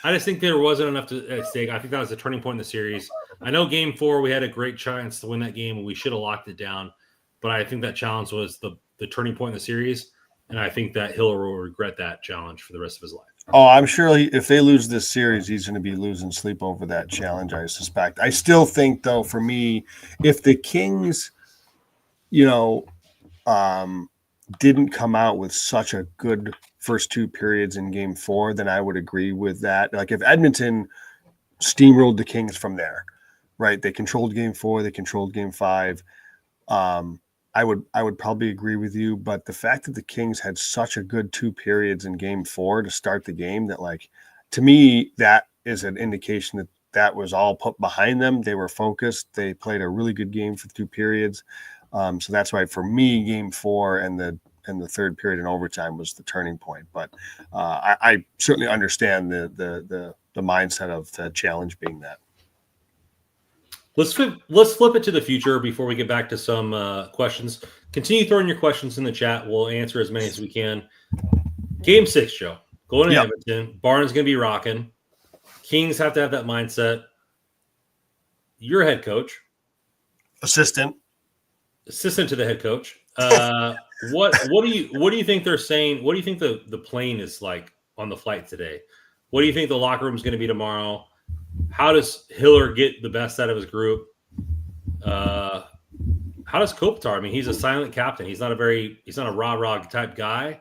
I just think there wasn't enough at stake. I think that was the turning point in the series. I know game 4, we had a great chance to win that game, and we should have locked it down. But I think that challenge was the turning point in the series, and I think that Hiller will regret that challenge for the rest of his life. Oh, I'm sure if they lose this series, he's going to be losing sleep over that challenge, I suspect. I still think, though, for me, if the Kings, didn't come out with such a good first 2 periods in game 4, then I would agree with that. Like, if Edmonton steamrolled the Kings from there, right? They controlled game 4, they controlled game 5. I would probably agree with you, but the fact that the Kings had such a good 2 periods in game 4 to start the game, that, like, to me, that is an indication that was all put behind them. They were focused. They played a really good game for 2 periods. So that's why, for me, game 4 and the and the third period in overtime was the turning point. But I certainly understand the mindset of the challenge being that. Let's flip it to the future before we get back to some questions. Continue throwing your questions in the chat. We'll answer as many as we can. Game 6, Joe. Going to Edmonton. Barnes going to be rocking. Kings have to have that mindset. You're a head coach. Assistant to the head coach. What do you think they're saying? What do you think the plane is like on the flight today? What do you think the locker room is going to be tomorrow? How does Hiller get the best out of his group? How does Kopitar? I mean, he's a silent captain. He's not a rah-rah type guy.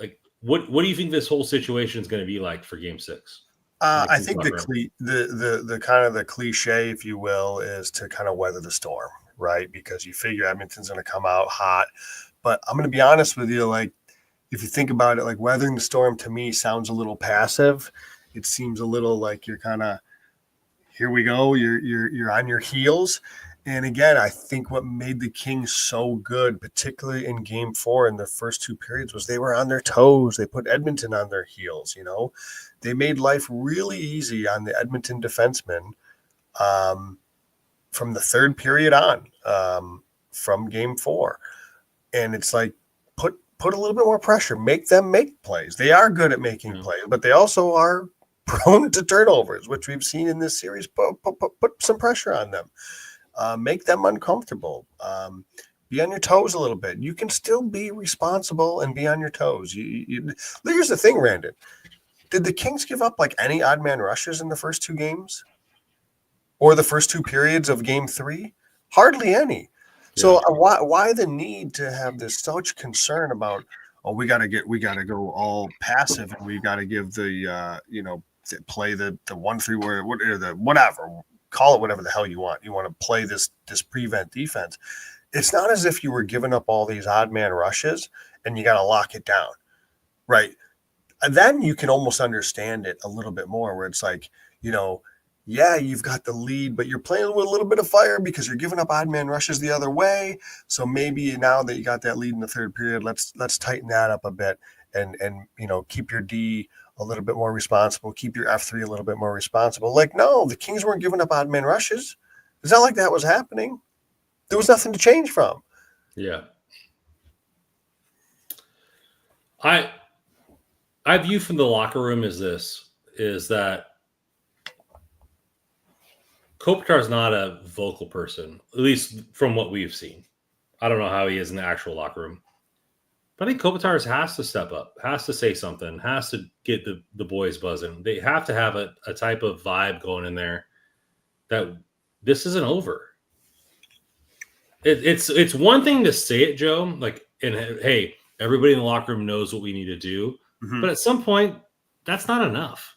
Like, what do you think this whole situation is going to be like for Game 6? I think the kind of the cliche, if you will, is to kind of weather the storm, right? Because you figure Edmonton's going to come out hot. But I'm going to be honest with you, like, if you think about it, like, weathering the storm to me sounds a little passive. It seems a little like you're kind of, here we go, you're on your heels. And again, I think what made the Kings so good, particularly in Game 4 in the first two periods, was they were on their toes. They put Edmonton on their heels, you know. They made life really easy on the Edmonton defensemen from the third period on, from Game 4. And it's like, put a little bit more pressure, make them make plays. They are good at making plays, but they also are prone to turnovers, which we've seen in this series. Put some pressure on them. Make them uncomfortable. Be on your toes a little bit. You can still be responsible and be on your toes. Here's the thing, Randon. Did the Kings give up like any odd man rushes in the first two games? Or the first two periods of Game 3? Hardly any. Yeah. So why the need to have this such concern about, we got to go all passive and we got to give the play the 1-3 or the whatever, call it whatever the hell you want. You want to play this prevent defense. It's not as if you were giving up all these odd man rushes and you got to lock it down, right? And then you can almost understand it a little bit more, where it's like, you've got the lead, but you're playing with a little bit of fire because you're giving up odd man rushes the other way. So maybe now that you got that lead in the third period, let's tighten that up a bit and keep your D a little bit more responsible, keep your F3 a little bit more responsible. Like, no, the Kings weren't giving up odd man rushes. It's not like that was happening. There was nothing to change from. Yeah. I view from the locker room is that Kopitar is not a vocal person, at least from what we've seen. I don't know how he is in the actual locker room. But I think Kopitar has to step up, has to say something, has to get the boys buzzing. They have to have a type of vibe going in there that this isn't over. It's one thing to say it, Joe, like, and hey, everybody in the locker room knows what we need to do. Mm-hmm. But at some point, that's not enough.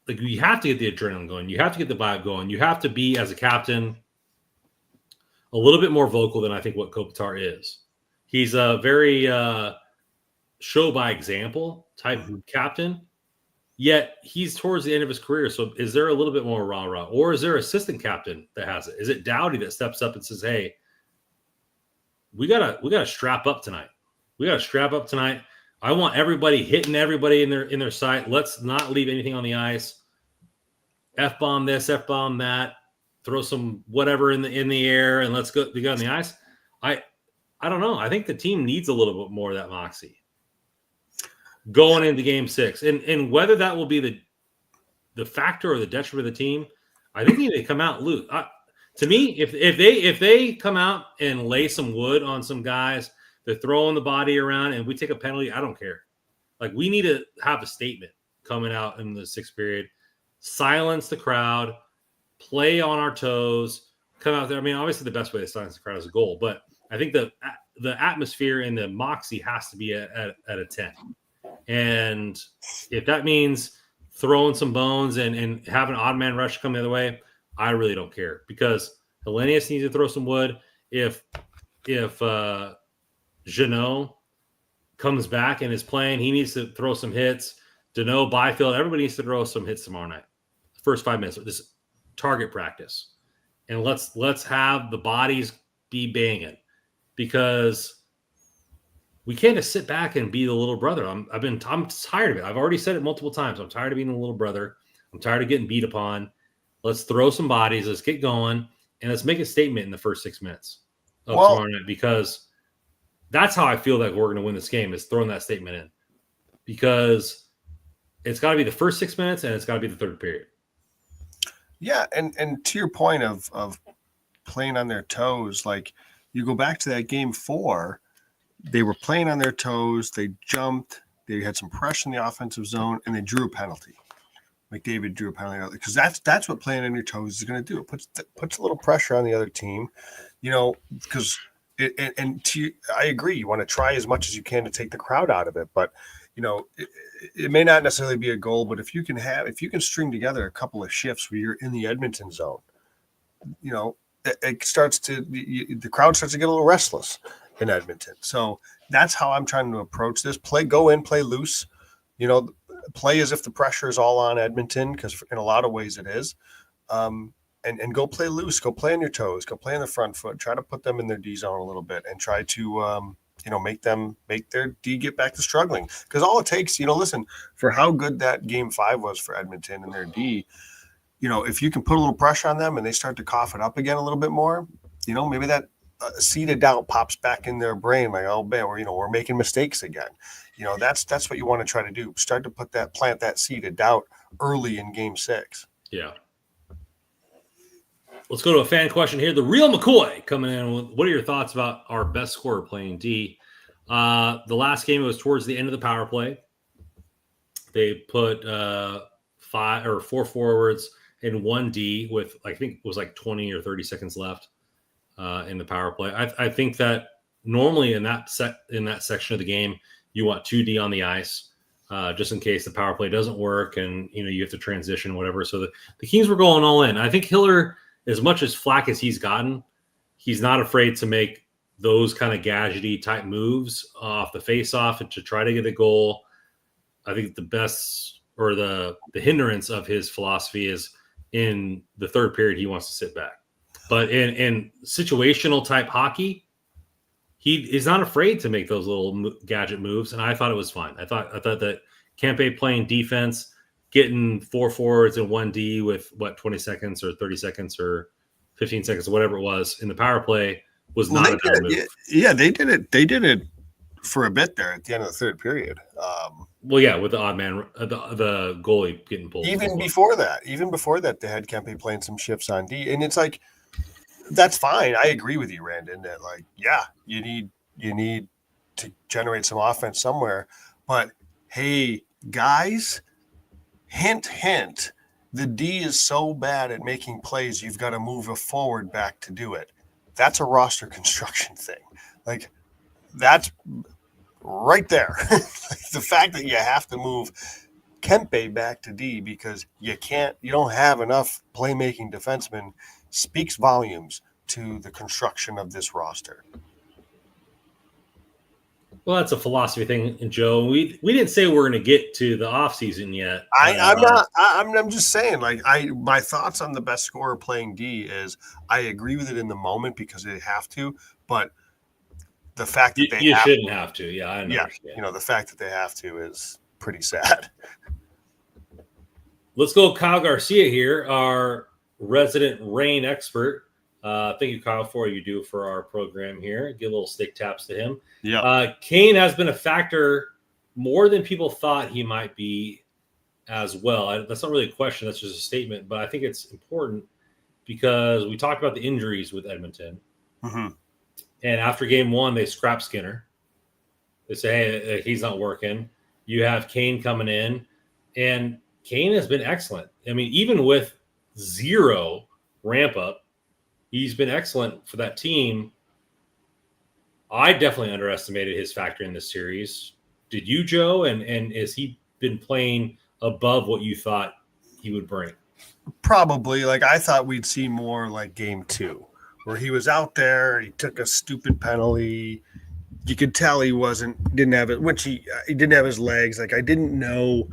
Like, you have to get the adrenaline going. You have to get the vibe going. You have to be, as a captain, a little bit more vocal than I think what Kopitar is. He's a very show by example type captain, yet he's towards the end of his career. So is there a little bit more rah-rah? Or is there an assistant captain that has it? Is it Dowdy that steps up and says, hey, we gotta strap up tonight. We gotta strap up tonight. I want everybody hitting everybody in their sight. Let's not leave anything on the ice. F-bomb this, F-bomb that. Throw some whatever in the air, and let's go. We got on the ice. I don't know. I think the team needs a little bit more of that moxie going into Game 6, and whether that will be the factor or the detriment of the team, I think they come out loose. To me, if they come out and lay some wood on some guys, they're throwing the body around, and we take a penalty, I don't care. Like, we need to have a statement coming out in the sixth period, silence the crowd, play on our toes, come out there. I mean, obviously the best way to silence the crowd is a goal, but I think the atmosphere and the moxie has to be at a 10. And if that means throwing some bones and having an odd man rush come the other way, I really don't care, because Hellenius needs to throw some wood. If Jeannot comes back and is playing, he needs to throw some hits. Deneau, Byfield, everybody needs to throw some hits tomorrow night. First 5 minutes of this target practice. And let's have the bodies be banging, because we can't just sit back and be the little brother. I'm tired of it. I've already said it multiple times. I'm tired of being the little brother. I'm tired of getting beat upon. Let's throw some bodies. Let's get going, and let's make a statement in the first 6 minutes of tomorrow night, because that's how I feel like we're going to win this game, is throwing that statement in, because it's got to be the first 6 minutes and it's got to be the third period. Yeah, and to your point of playing on their toes, like you go back to that game 4, they were playing on their toes, they jumped, they had some pressure in the offensive zone, and they drew a penalty. McDavid drew a penalty, because that's what playing on your toes is going to do. It puts a little pressure on the other team, because I agree, you want to try as much as you can to take the crowd out of it, but it may not necessarily be a goal, but if you can string together a couple of shifts where you're in the Edmonton zone, the crowd starts to get a little restless in Edmonton. So that's how I'm trying to approach this. Go in, play loose, play as if the pressure is all on Edmonton, because in a lot of ways it is. And go play loose, go play on your toes, go play on the front foot, try to put them in their D zone a little bit, and try to, make their D get back to struggling. Because all it takes, listen, for how good that game 5 was for Edmonton and their D, if you can put a little pressure on them and they start to cough it up again a little bit more, maybe that seed of doubt pops back in their brain, like, oh man, we're making mistakes again. That's what you want to try to do. Start to plant that seed of doubt early in game 6. Yeah. Let's go to a fan question here. The real McCoy coming in with, what are your thoughts about our best scorer playing D? The last game, it was towards the end of the power play. They put 5 or 4 forwards and 1 D with, I think it was like 20 or 30 seconds left in the power play. I think that normally in that section of the game, you want 2 D on the ice, just in case the power play doesn't work and you have to transition, whatever. So the Kings were going all in. I think Hiller, as much as flack as he's gotten, he's not afraid to make those kind of gadgety type moves off the face-off and to try to get a goal. I think the best, or the hindrance of his philosophy is in the third period, he wants to sit back. But in situational type hockey, he is not afraid to make those little gadget moves, and I thought it was fine. I thought that Kempe playing defense, getting 4 forwards and 1 D with 20 seconds or 30 seconds or 15 seconds or whatever it was in the power play was not a bad move. Yeah, they did it. They did it for a bit there at the end of the third period. With the odd man, the goalie getting pulled. Even before that, they had Kempe playing some shifts on D, and it's like, that's fine. I agree with you, Randon, that you need to generate some offense somewhere. But hey, guys, hint, hint, the D is so bad at making plays, you've got to move a forward back to do it. That's a roster construction thing. Like, that's right there. The fact that you have to move Kempe back to D because you don't have enough playmaking defensemen speaks volumes to the construction of this roster. Well, that's a philosophy thing, Joe. We didn't say we're going to get to the offseason yet. I'm not. I'm just saying. My thoughts on the best scorer playing D is I agree with it in the moment because they have to, but the fact that you shouldn't have to. Yeah, I know. Yeah, the fact that they have to is pretty sad. Let's go, Kyle Garcia here, our resident rain expert. Thank you, Kyle, for what you do for our program here. Give little stick taps to him. Yeah. Kane has been a factor more than people thought he might be as well. That's not really a question. That's just a statement. But I think it's important because we talked about the injuries with Edmonton. Mm-hmm. And after game 1, they scrap Skinner. They say, hey, he's not working. You have Kane coming in. And Kane has been excellent. I mean, even with 0 ramp up, he's been excellent for that team. I definitely underestimated his factor in this series. Did you, Joe? And has he been playing above what you thought he would bring? Probably. I thought we'd see more like game 2, where he was out there, he took a stupid penalty, you could tell he didn't have it, which he didn't have his legs. Like I didn't know.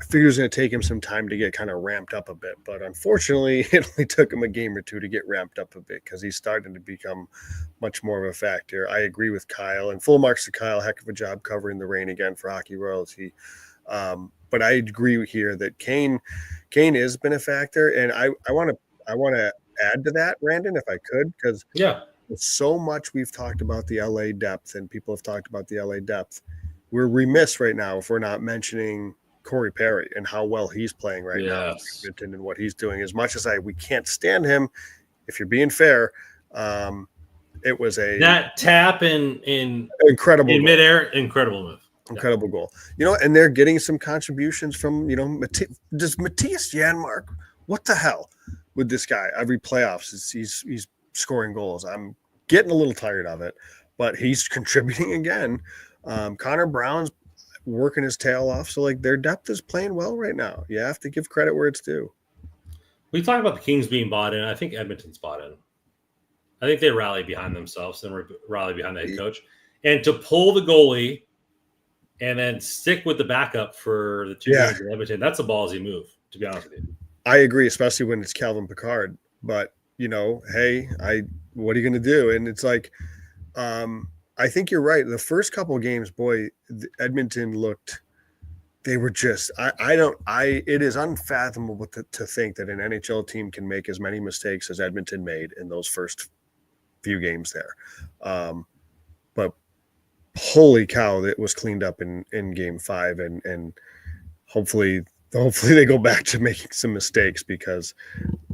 I figured it was going to take him some time to get kind of ramped up a bit, but unfortunately, it only took him a game or two to get ramped up a bit because he's starting to become much more of a factor. I agree with Kyle, and full marks to Kyle. Heck of a job covering the rain again for Hockey Royalty. But I agree here that Kane has been a factor, and I want to add to that, Brandon, if I could, because so much we've talked about the LA depth, and people have talked about the LA depth. We're remiss right now if we're not mentioning Corey Perry and how well he's playing right now and what he's doing. As much as we can't stand him, if you're being fair, it was that tap in incredible in midair, incredible move. Incredible goal. And they're getting some contributions from, does Matthias Janmark, what the hell with this guy? Every playoffs, he's scoring goals. I'm getting a little tired of it, but he's contributing again. Connor Brown's working his tail off. So, their depth is playing well right now. You have to give credit where it's due. We talked about the Kings being bought in. I think Edmonton's bought in. I think they rally behind themselves and rally behind the head coach. And to pull the goalie and then stick with the backup for the 2 games in Edmonton, that's a ballsy move, to be honest with you. I agree, especially when it's Calvin Pickard. But, hey, what are you going to do? And it's I think you're right. The first couple of games, boy, Edmonton looked – they were just – it is unfathomable to think that an NHL team can make as many mistakes as Edmonton made in those first few games there. But holy cow, it was cleaned up in game 5, and hopefully they go back to making some mistakes because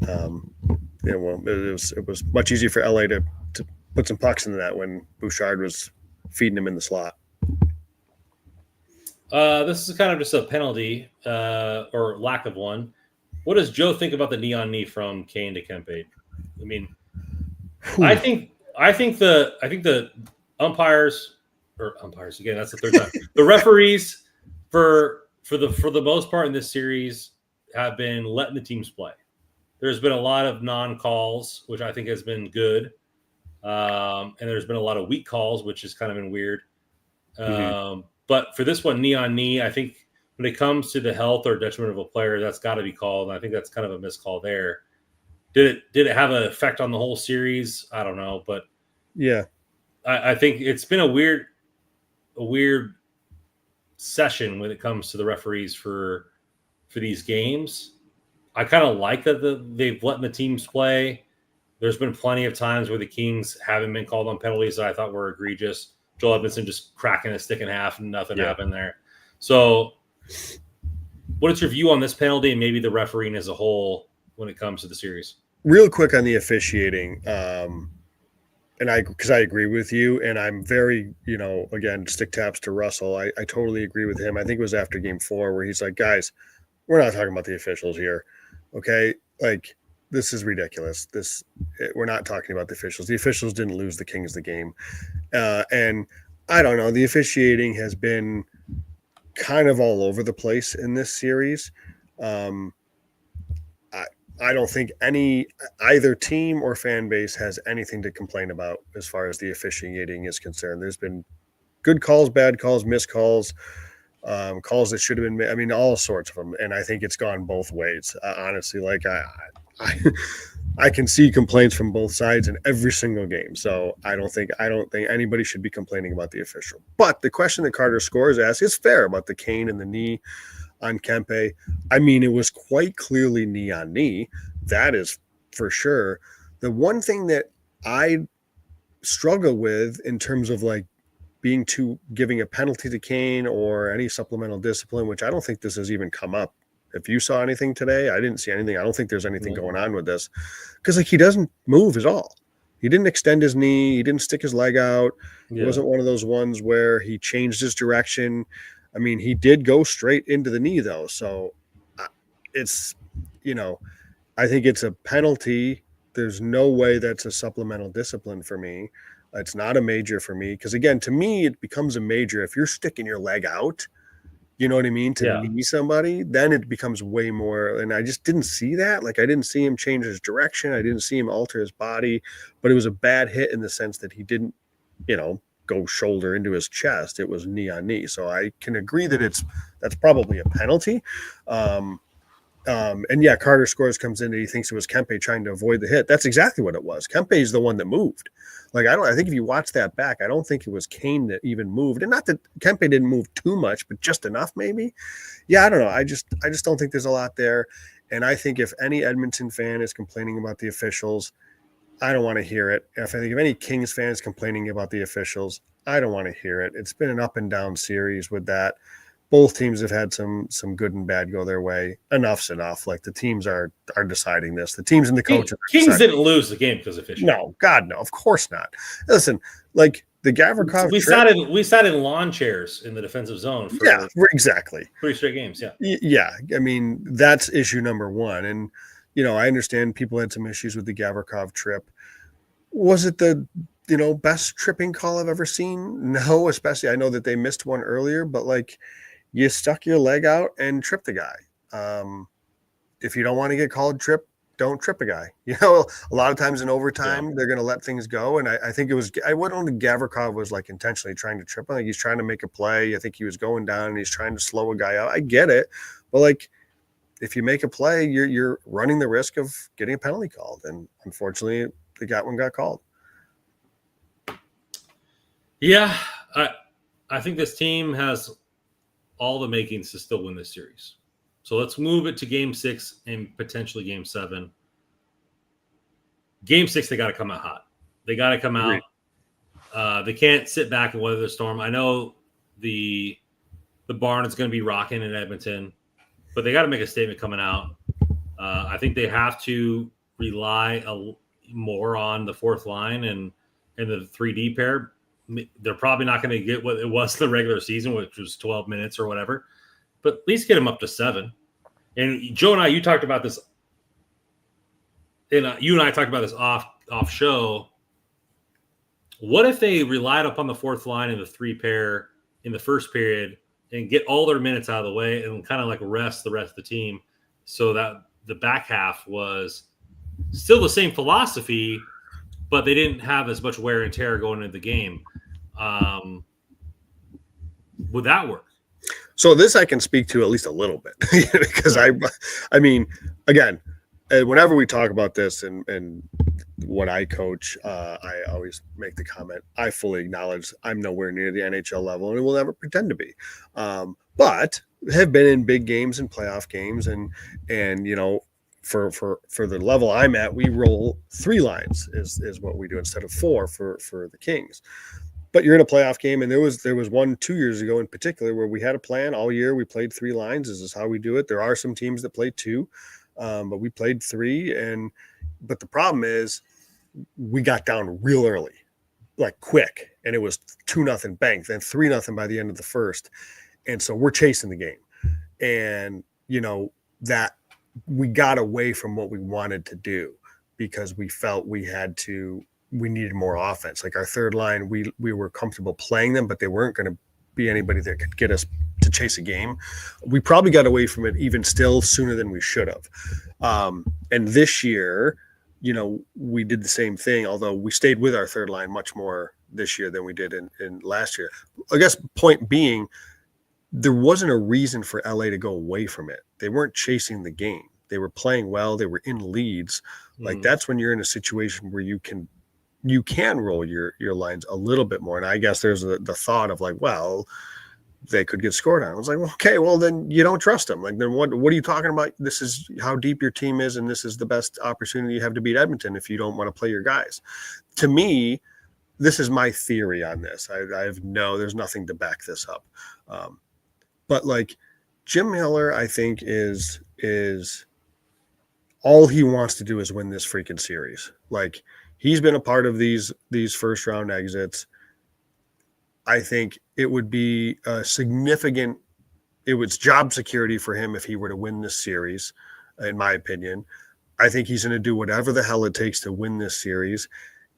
it was much easier for LA to put some pucks into that when Bouchard was feeding him in the slot. This is kind of just a penalty or lack of one. What does Joe think about the knee on knee from Kane to Kempe? I mean, I think the umpires again. That's the third time. The referees for the most part in this series have been letting the teams play. There's been a lot of non-calls, which I think has been good, and there's been a lot of weak calls, which has kind of been weird. But for this one, knee on knee, I think when it comes to the health or detriment of a player, that's got to be called. And I think that's kind of a miscall there. Did it have an effect on the whole series? I don't know, but yeah, I think it's been a weird session when it comes to the referees for these games. I kind of like that they've let the teams play. There's been plenty of times where the Kings haven't been called on penalties that I thought were egregious. Joel Edmondson just cracking a stick in half and nothing happened there. So what is your view on this penalty and maybe the refereeing as a whole when it comes to the series? Real quick on the officiating, and because I agree with you, and I'm very, again, stick taps to Russell. I totally agree with him. I think it was after game 4 where he's like, guys, we're not talking about the officials here. Okay. This is ridiculous. We're not talking about the officials. The officials didn't lose the Kings the game. And I don't know, the officiating has been kind of all over the place in this series. I don't think either team or fan base has anything to complain about as far as the officiating is concerned. There's been good calls, bad calls, missed calls, calls that should have been made. I mean, all sorts of them. And I think it's gone both ways. Honestly, I can see complaints from both sides in every single game. So I don't think anybody should be complaining about the official. But the question that Carter Scores asked is fair about the Kane and the knee on Kempe. I mean, it was quite clearly knee on knee. That is for sure. The one thing that I struggle with in terms of giving a penalty to Kane or any supplemental discipline, which I don't think this has even come up. If you saw anything today, I didn't see anything. I don't think there's anything going on with this because he doesn't move at all. He didn't extend his knee. He didn't stick his leg out. Yeah. It wasn't one of those ones where he changed his direction. I mean, he did go straight into the knee though. So it's, I think it's a penalty. There's no way that's a supplemental discipline for me. It's not a major for me. Because again, to me, it becomes a major if you're sticking your leg out. You know what I mean? To knee somebody, then it becomes way more. And I just didn't see that. I didn't see him change his direction. I didn't see him alter his body. But it was a bad hit in the sense that he didn't, go shoulder into his chest. It was knee on knee. So I can agree that that's probably a penalty. And yeah, Carter scores, comes in, and he thinks it was Kempe trying to avoid the hit. That's exactly what it was. Kempe is the one that moved. Like, I think if you watch that back, I don't think it was Kane that even moved. And not that Kempe didn't move too much, but just enough maybe. Yeah, I don't know. I just don't think there's a lot there. And I think if any Edmonton fan is complaining about the officials, I don't want to hear it. I think if any Kings fan is complaining about the officials, I don't want to hear it. It's been an up and down series with that. Both teams have had some good and bad go their way. Enough's enough. Like, the teams are deciding this. The teams and the coaches. Kings didn't lose the game because of officials. No, God, no. Of course not. Listen, like the Gavrikov. We sat in lawn chairs in the defensive zone. For exactly. 3 straight games. Yeah. Yeah. I mean, that's issue number one. And I understand people had some issues with the Gavrikov trip. Was it the best tripping call I've ever seen? No, especially I know that they missed one earlier, but like, you stuck your leg out and tripped the guy. If you don't want to get called trip, don't trip a guy. A lot of times in overtime, they're going to let things go. And I think I wouldn't think Gavrikov was like intentionally trying to trip him. Like, he's trying to make a play. I think he was going down and he's trying to slow a guy out. I get it. But like, if you make a play, you're running the risk of getting a penalty called. And unfortunately, one got called. Yeah. I think this team has all the makings to still win this series. So let's move it to game 6 and potentially game 7. Game 6, they got to come out hot. They got to come out. They can't sit back and weather the storm. I know the barn is going to be rocking in Edmonton, but they got to make a statement coming out. I think they have to rely more on the fourth line and the 3D pair. They're probably not going to get what it was the regular season, which was 12 minutes or whatever, but at least get them up to 7. And Joe and I, you talked about this, and you and I talked about this off show. What if they relied upon the fourth line and the 3 pair in the first period and get all their minutes out of the way and kind of like rest the rest of the team, so that the back half was still the same philosophy, but they didn't have as much wear and tear going into the game? Would that work? So this I can speak to at least a little bit, because I mean, again, whenever we talk about this and what I coach, I always make the comment, I fully acknowledge I'm nowhere near the NHL level and will never pretend to be. But have been in big games and playoff games, and for the level I'm at, we roll 3 lines is what we do instead of 4 for the Kings. But you're in a playoff game, and there was one 2 years ago in particular where we had a plan all year. We played 3 lines. This is how we do it. There are some teams that play 2, but we played 3. But the problem is we got down real early, like quick, and it was 2-0 bank, then 3-0 by the end of the first. And so we're chasing the game. And, that we got away from what we wanted to do because we felt we needed more offense. Like, our third line, we were comfortable playing them, but they weren't going to be anybody that could get us to chase a game. We probably got away from it even still sooner than we should have. And this year, we did the same thing, although we stayed with our third line much more this year than we did in last year. I guess point being, there wasn't a reason for LA to go away from it. They weren't chasing the game. They were playing well. They were in leads. Like, that's when you're in a situation where you can roll your lines a little bit more. And I guess there's the thought of like, well, they could get scored on. I was like, well, okay, well, then you don't trust them. Like, then what are you talking about? This is how deep your team is, and this is the best opportunity you have to beat Edmonton if you don't want to play your guys. To me, this is my theory on this. There's nothing to back this up. But like, Jim Miller, I think is all he wants to do is win this freaking series. Like, he's been a part of these first round exits. I think it would be it was job security for him if he were to win this series, in my opinion. I think he's going to do whatever the hell it takes to win this series,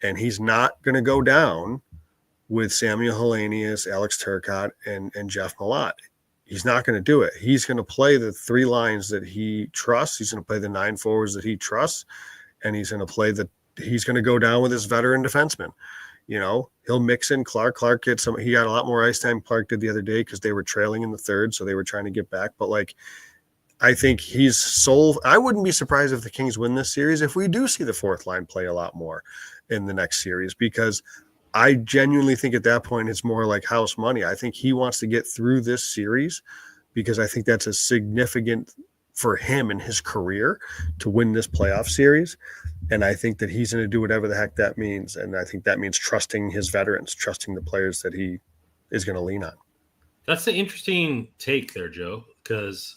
and he's not going to go down with Samuel Hellenius, Alex Turcotte, and Jeff Malott. He's not going to do it. He's going to play the 3 lines that he trusts. He's going to play the 9 forwards that he trusts, and he's going to go down with his veteran defenseman. he'll mix in Clark. Clark gets he got a lot more ice time Clark did the other day because they were trailing in the third, so they were trying to get back. But like, I think I wouldn't be surprised if the Kings win this series if we do see the fourth line play a lot more in the next series, because I genuinely think at that point it's more like house money. I think he wants to get through this series because I think that's a significant for him in his career to win this playoff series. And I think that he's going to do whatever the heck that means. And I think that means trusting his veterans, trusting the players that he is going to lean on. That's an interesting take there, Joe, because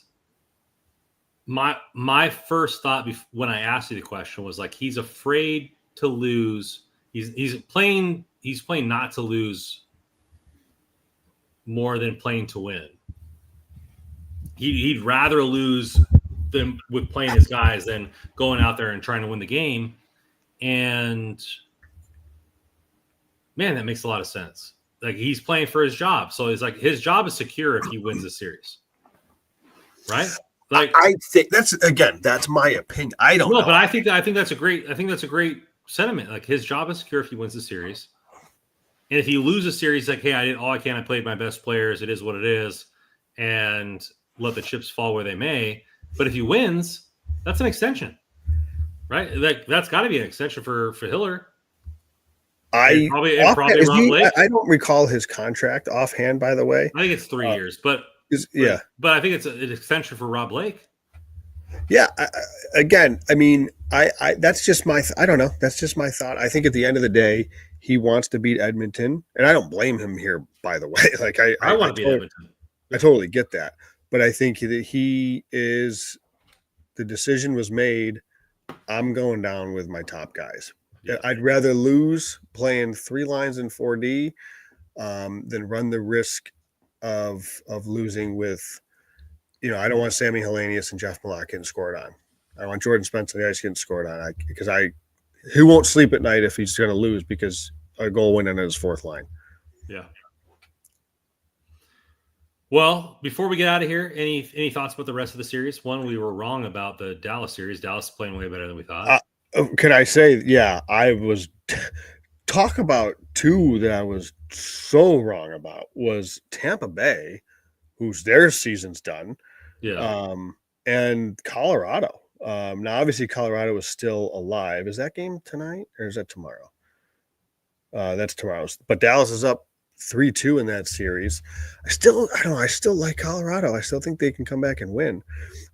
my first thought when I asked you the question was like, he's afraid to lose. He's playing not to lose more than playing to win. He'd rather lose than with playing his guys than going out there and trying to win the game. And man, that makes a lot of sense. Like, he's playing for his job. So it's like his job is secure if he wins the series. Right? Like, I think that's my opinion. I don't know. But I think that's a great sentiment. Like, his job is secure if he wins the series. And if he loses a series, like, hey, I did all I can. I played my best players. It is what it is. And let the chips fall where they may. But if he wins, that's an extension, right? Like, that's got to be an extension for Hiller. Probably Rob Blake. I don't recall his contract offhand, by the way. I think it's 3 years, but I think it's an extension for Rob Blake. Yeah. That's just my. I don't know. That's just my thought. I think at the end of the day, he wants to beat Edmonton, and I don't blame him here. By the way, like I want to beat Edmonton. I totally get that. But I think that the decision was made. I'm going down with my top guys. Yeah. I'd rather lose playing 3 lines in 4D than run the risk of losing with, I don't want Sammy Hellenius and Jeff Malott getting scored on. I want Jordan Spence on the ice getting scored on because he won't sleep at night if he's going to lose because a goal went in his fourth line. Yeah. Well, before we get out of here, any thoughts about the rest of the series? One, we were wrong about the Dallas series. Dallas is playing way better than we thought. Can I say, yeah, I was talk about two that I was so wrong about was Tampa Bay, whose their season's done. Yeah. And Colorado. Now, obviously, Colorado is still alive. Is that game tonight or is that tomorrow? That's tomorrow's. But Dallas is up 3-2 in that series. I still like Colorado. I still think they can come back and win.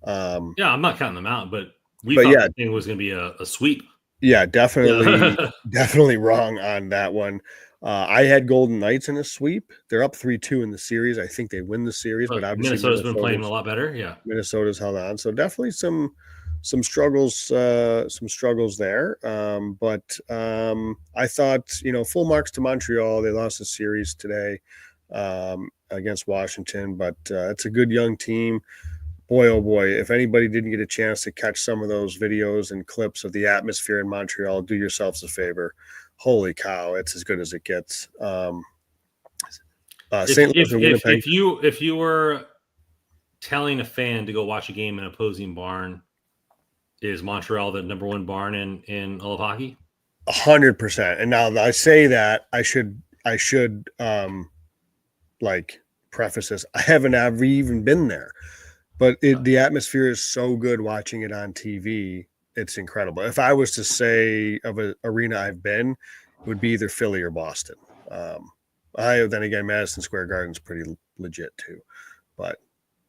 Yeah, I'm not counting them out, but thought the thing was going to be a sweep. Yeah, definitely wrong on that one. I had Golden Knights in a sweep. They're up 3-2 in the series. I think they win the series, but obviously Minnesota's been playing a lot better. Yeah, Minnesota's held on, so definitely some struggles there. But I thought, full marks to Montreal. They lost the series today against Washington, but it's a good young team. Boy, oh boy, if anybody didn't get a chance to catch some of those videos and clips of the atmosphere in Montreal, do yourselves a favor. Holy cow, it's as good as it gets. St. Louis and Winnipeg. If you were telling a fan to go watch a game in an opposing barn, is Montreal the number one barn in all of hockey? 100%. And now I say that I should preface this. I haven't ever even been there. But the atmosphere is so good watching it on TV. It's incredible. If I was to say of an arena I've been, it would be either Philly or Boston. Then again, Madison Square Garden's pretty legit too. But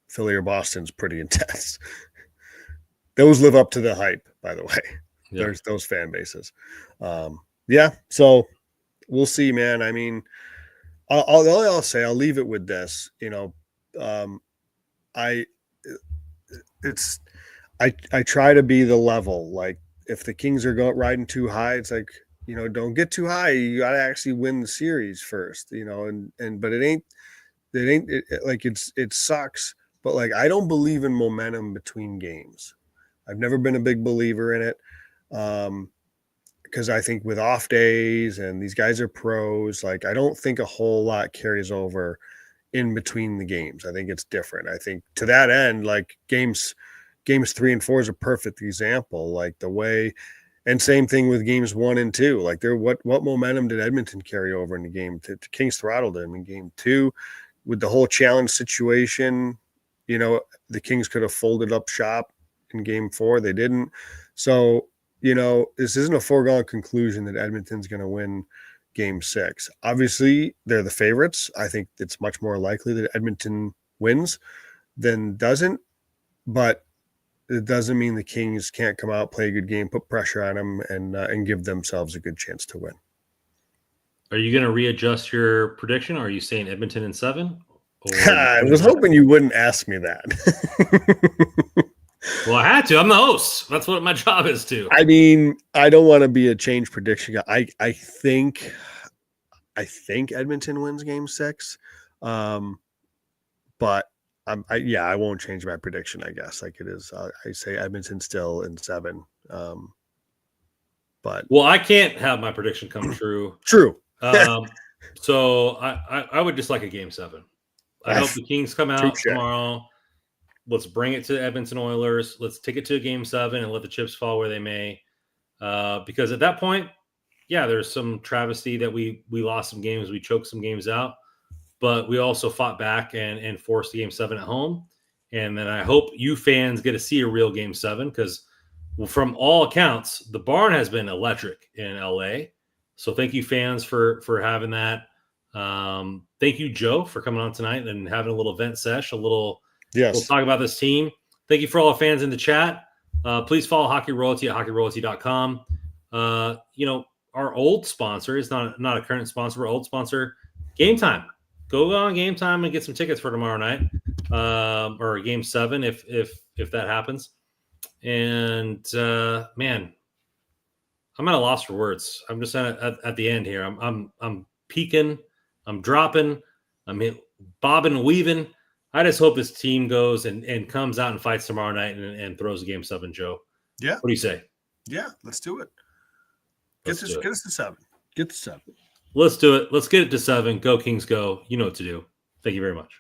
Philly or Boston's pretty intense. Those live up to the hype, by the way. Yeah. There's those fan bases. So we'll see, man. I mean, I'll say, I'll leave it with this. I try to be the level. Like, if the Kings are riding too high, it's like, don't get too high. You got to actually win the series first, but it sucks. But like, I don't believe in momentum between games. I've never been a big believer in it. Because I think with off days and these guys are pros, like, I don't think a whole lot carries over in between the games. I think it's different. I think to that end, like games 3 and 4 is a perfect example. Like the way, And same thing with games 1 and 2. Like what momentum did Edmonton carry over in the game? To Kings throttled them in game 2 with the whole challenge situation. You know, the Kings could have folded up shop in game 4. They didn't. So, you know, this isn't a foregone conclusion that Edmonton's going to win game 6. Obviously, they're the favorites. I think it's much more likely that Edmonton wins than doesn't. But it doesn't mean the Kings can't come out, play a good game, put pressure on them, and give themselves a good chance to win. Are you going to readjust your prediction? Or are you saying Edmonton in 7? I was hoping you wouldn't ask me that. Well, I had to. I'm the host. That's what my job is to. I mean, I don't want to be a change prediction guy. I think Edmonton wins game 6. But I won't change my prediction, I guess. Like it is. I say Edmonton still in 7. But well, I can't have my prediction come true. True. So I would just like a game 7. I hope the Kings come out tomorrow. Let's bring it to Edmonton Oilers. Let's take it to a game 7 and let the chips fall where they may. Because at that point, yeah, there's some travesty that we lost some games. We choked some games out. But we also fought back and forced the game 7 at home. And then I hope you fans get to see a real game 7 because from all accounts, the barn has been electric in LA. So thank you, fans, for having that. Thank you, Joe, for coming on tonight and having a little vent sesh, we'll talk about this team. Thank you for all the fans in the chat. Please follow Hockey Royalty at hockeyroyalty.com. You know, our old sponsor is not a current sponsor, our old sponsor, Game Time. Go on Game Time and get some tickets for tomorrow night, or Game 7 if that happens. And man, I'm at a loss for words. I'm just at the end here. I'm peaking, I'm dropping, I'm bobbing and weaving. I just hope this team goes and comes out and fights tomorrow night and throws a game 7. Joe, yeah. What do you say? Yeah, let's do it. Get us to 7. Get to 7. Let's do it. Let's get it to 7. Go Kings, go. You know what to do. Thank you very much.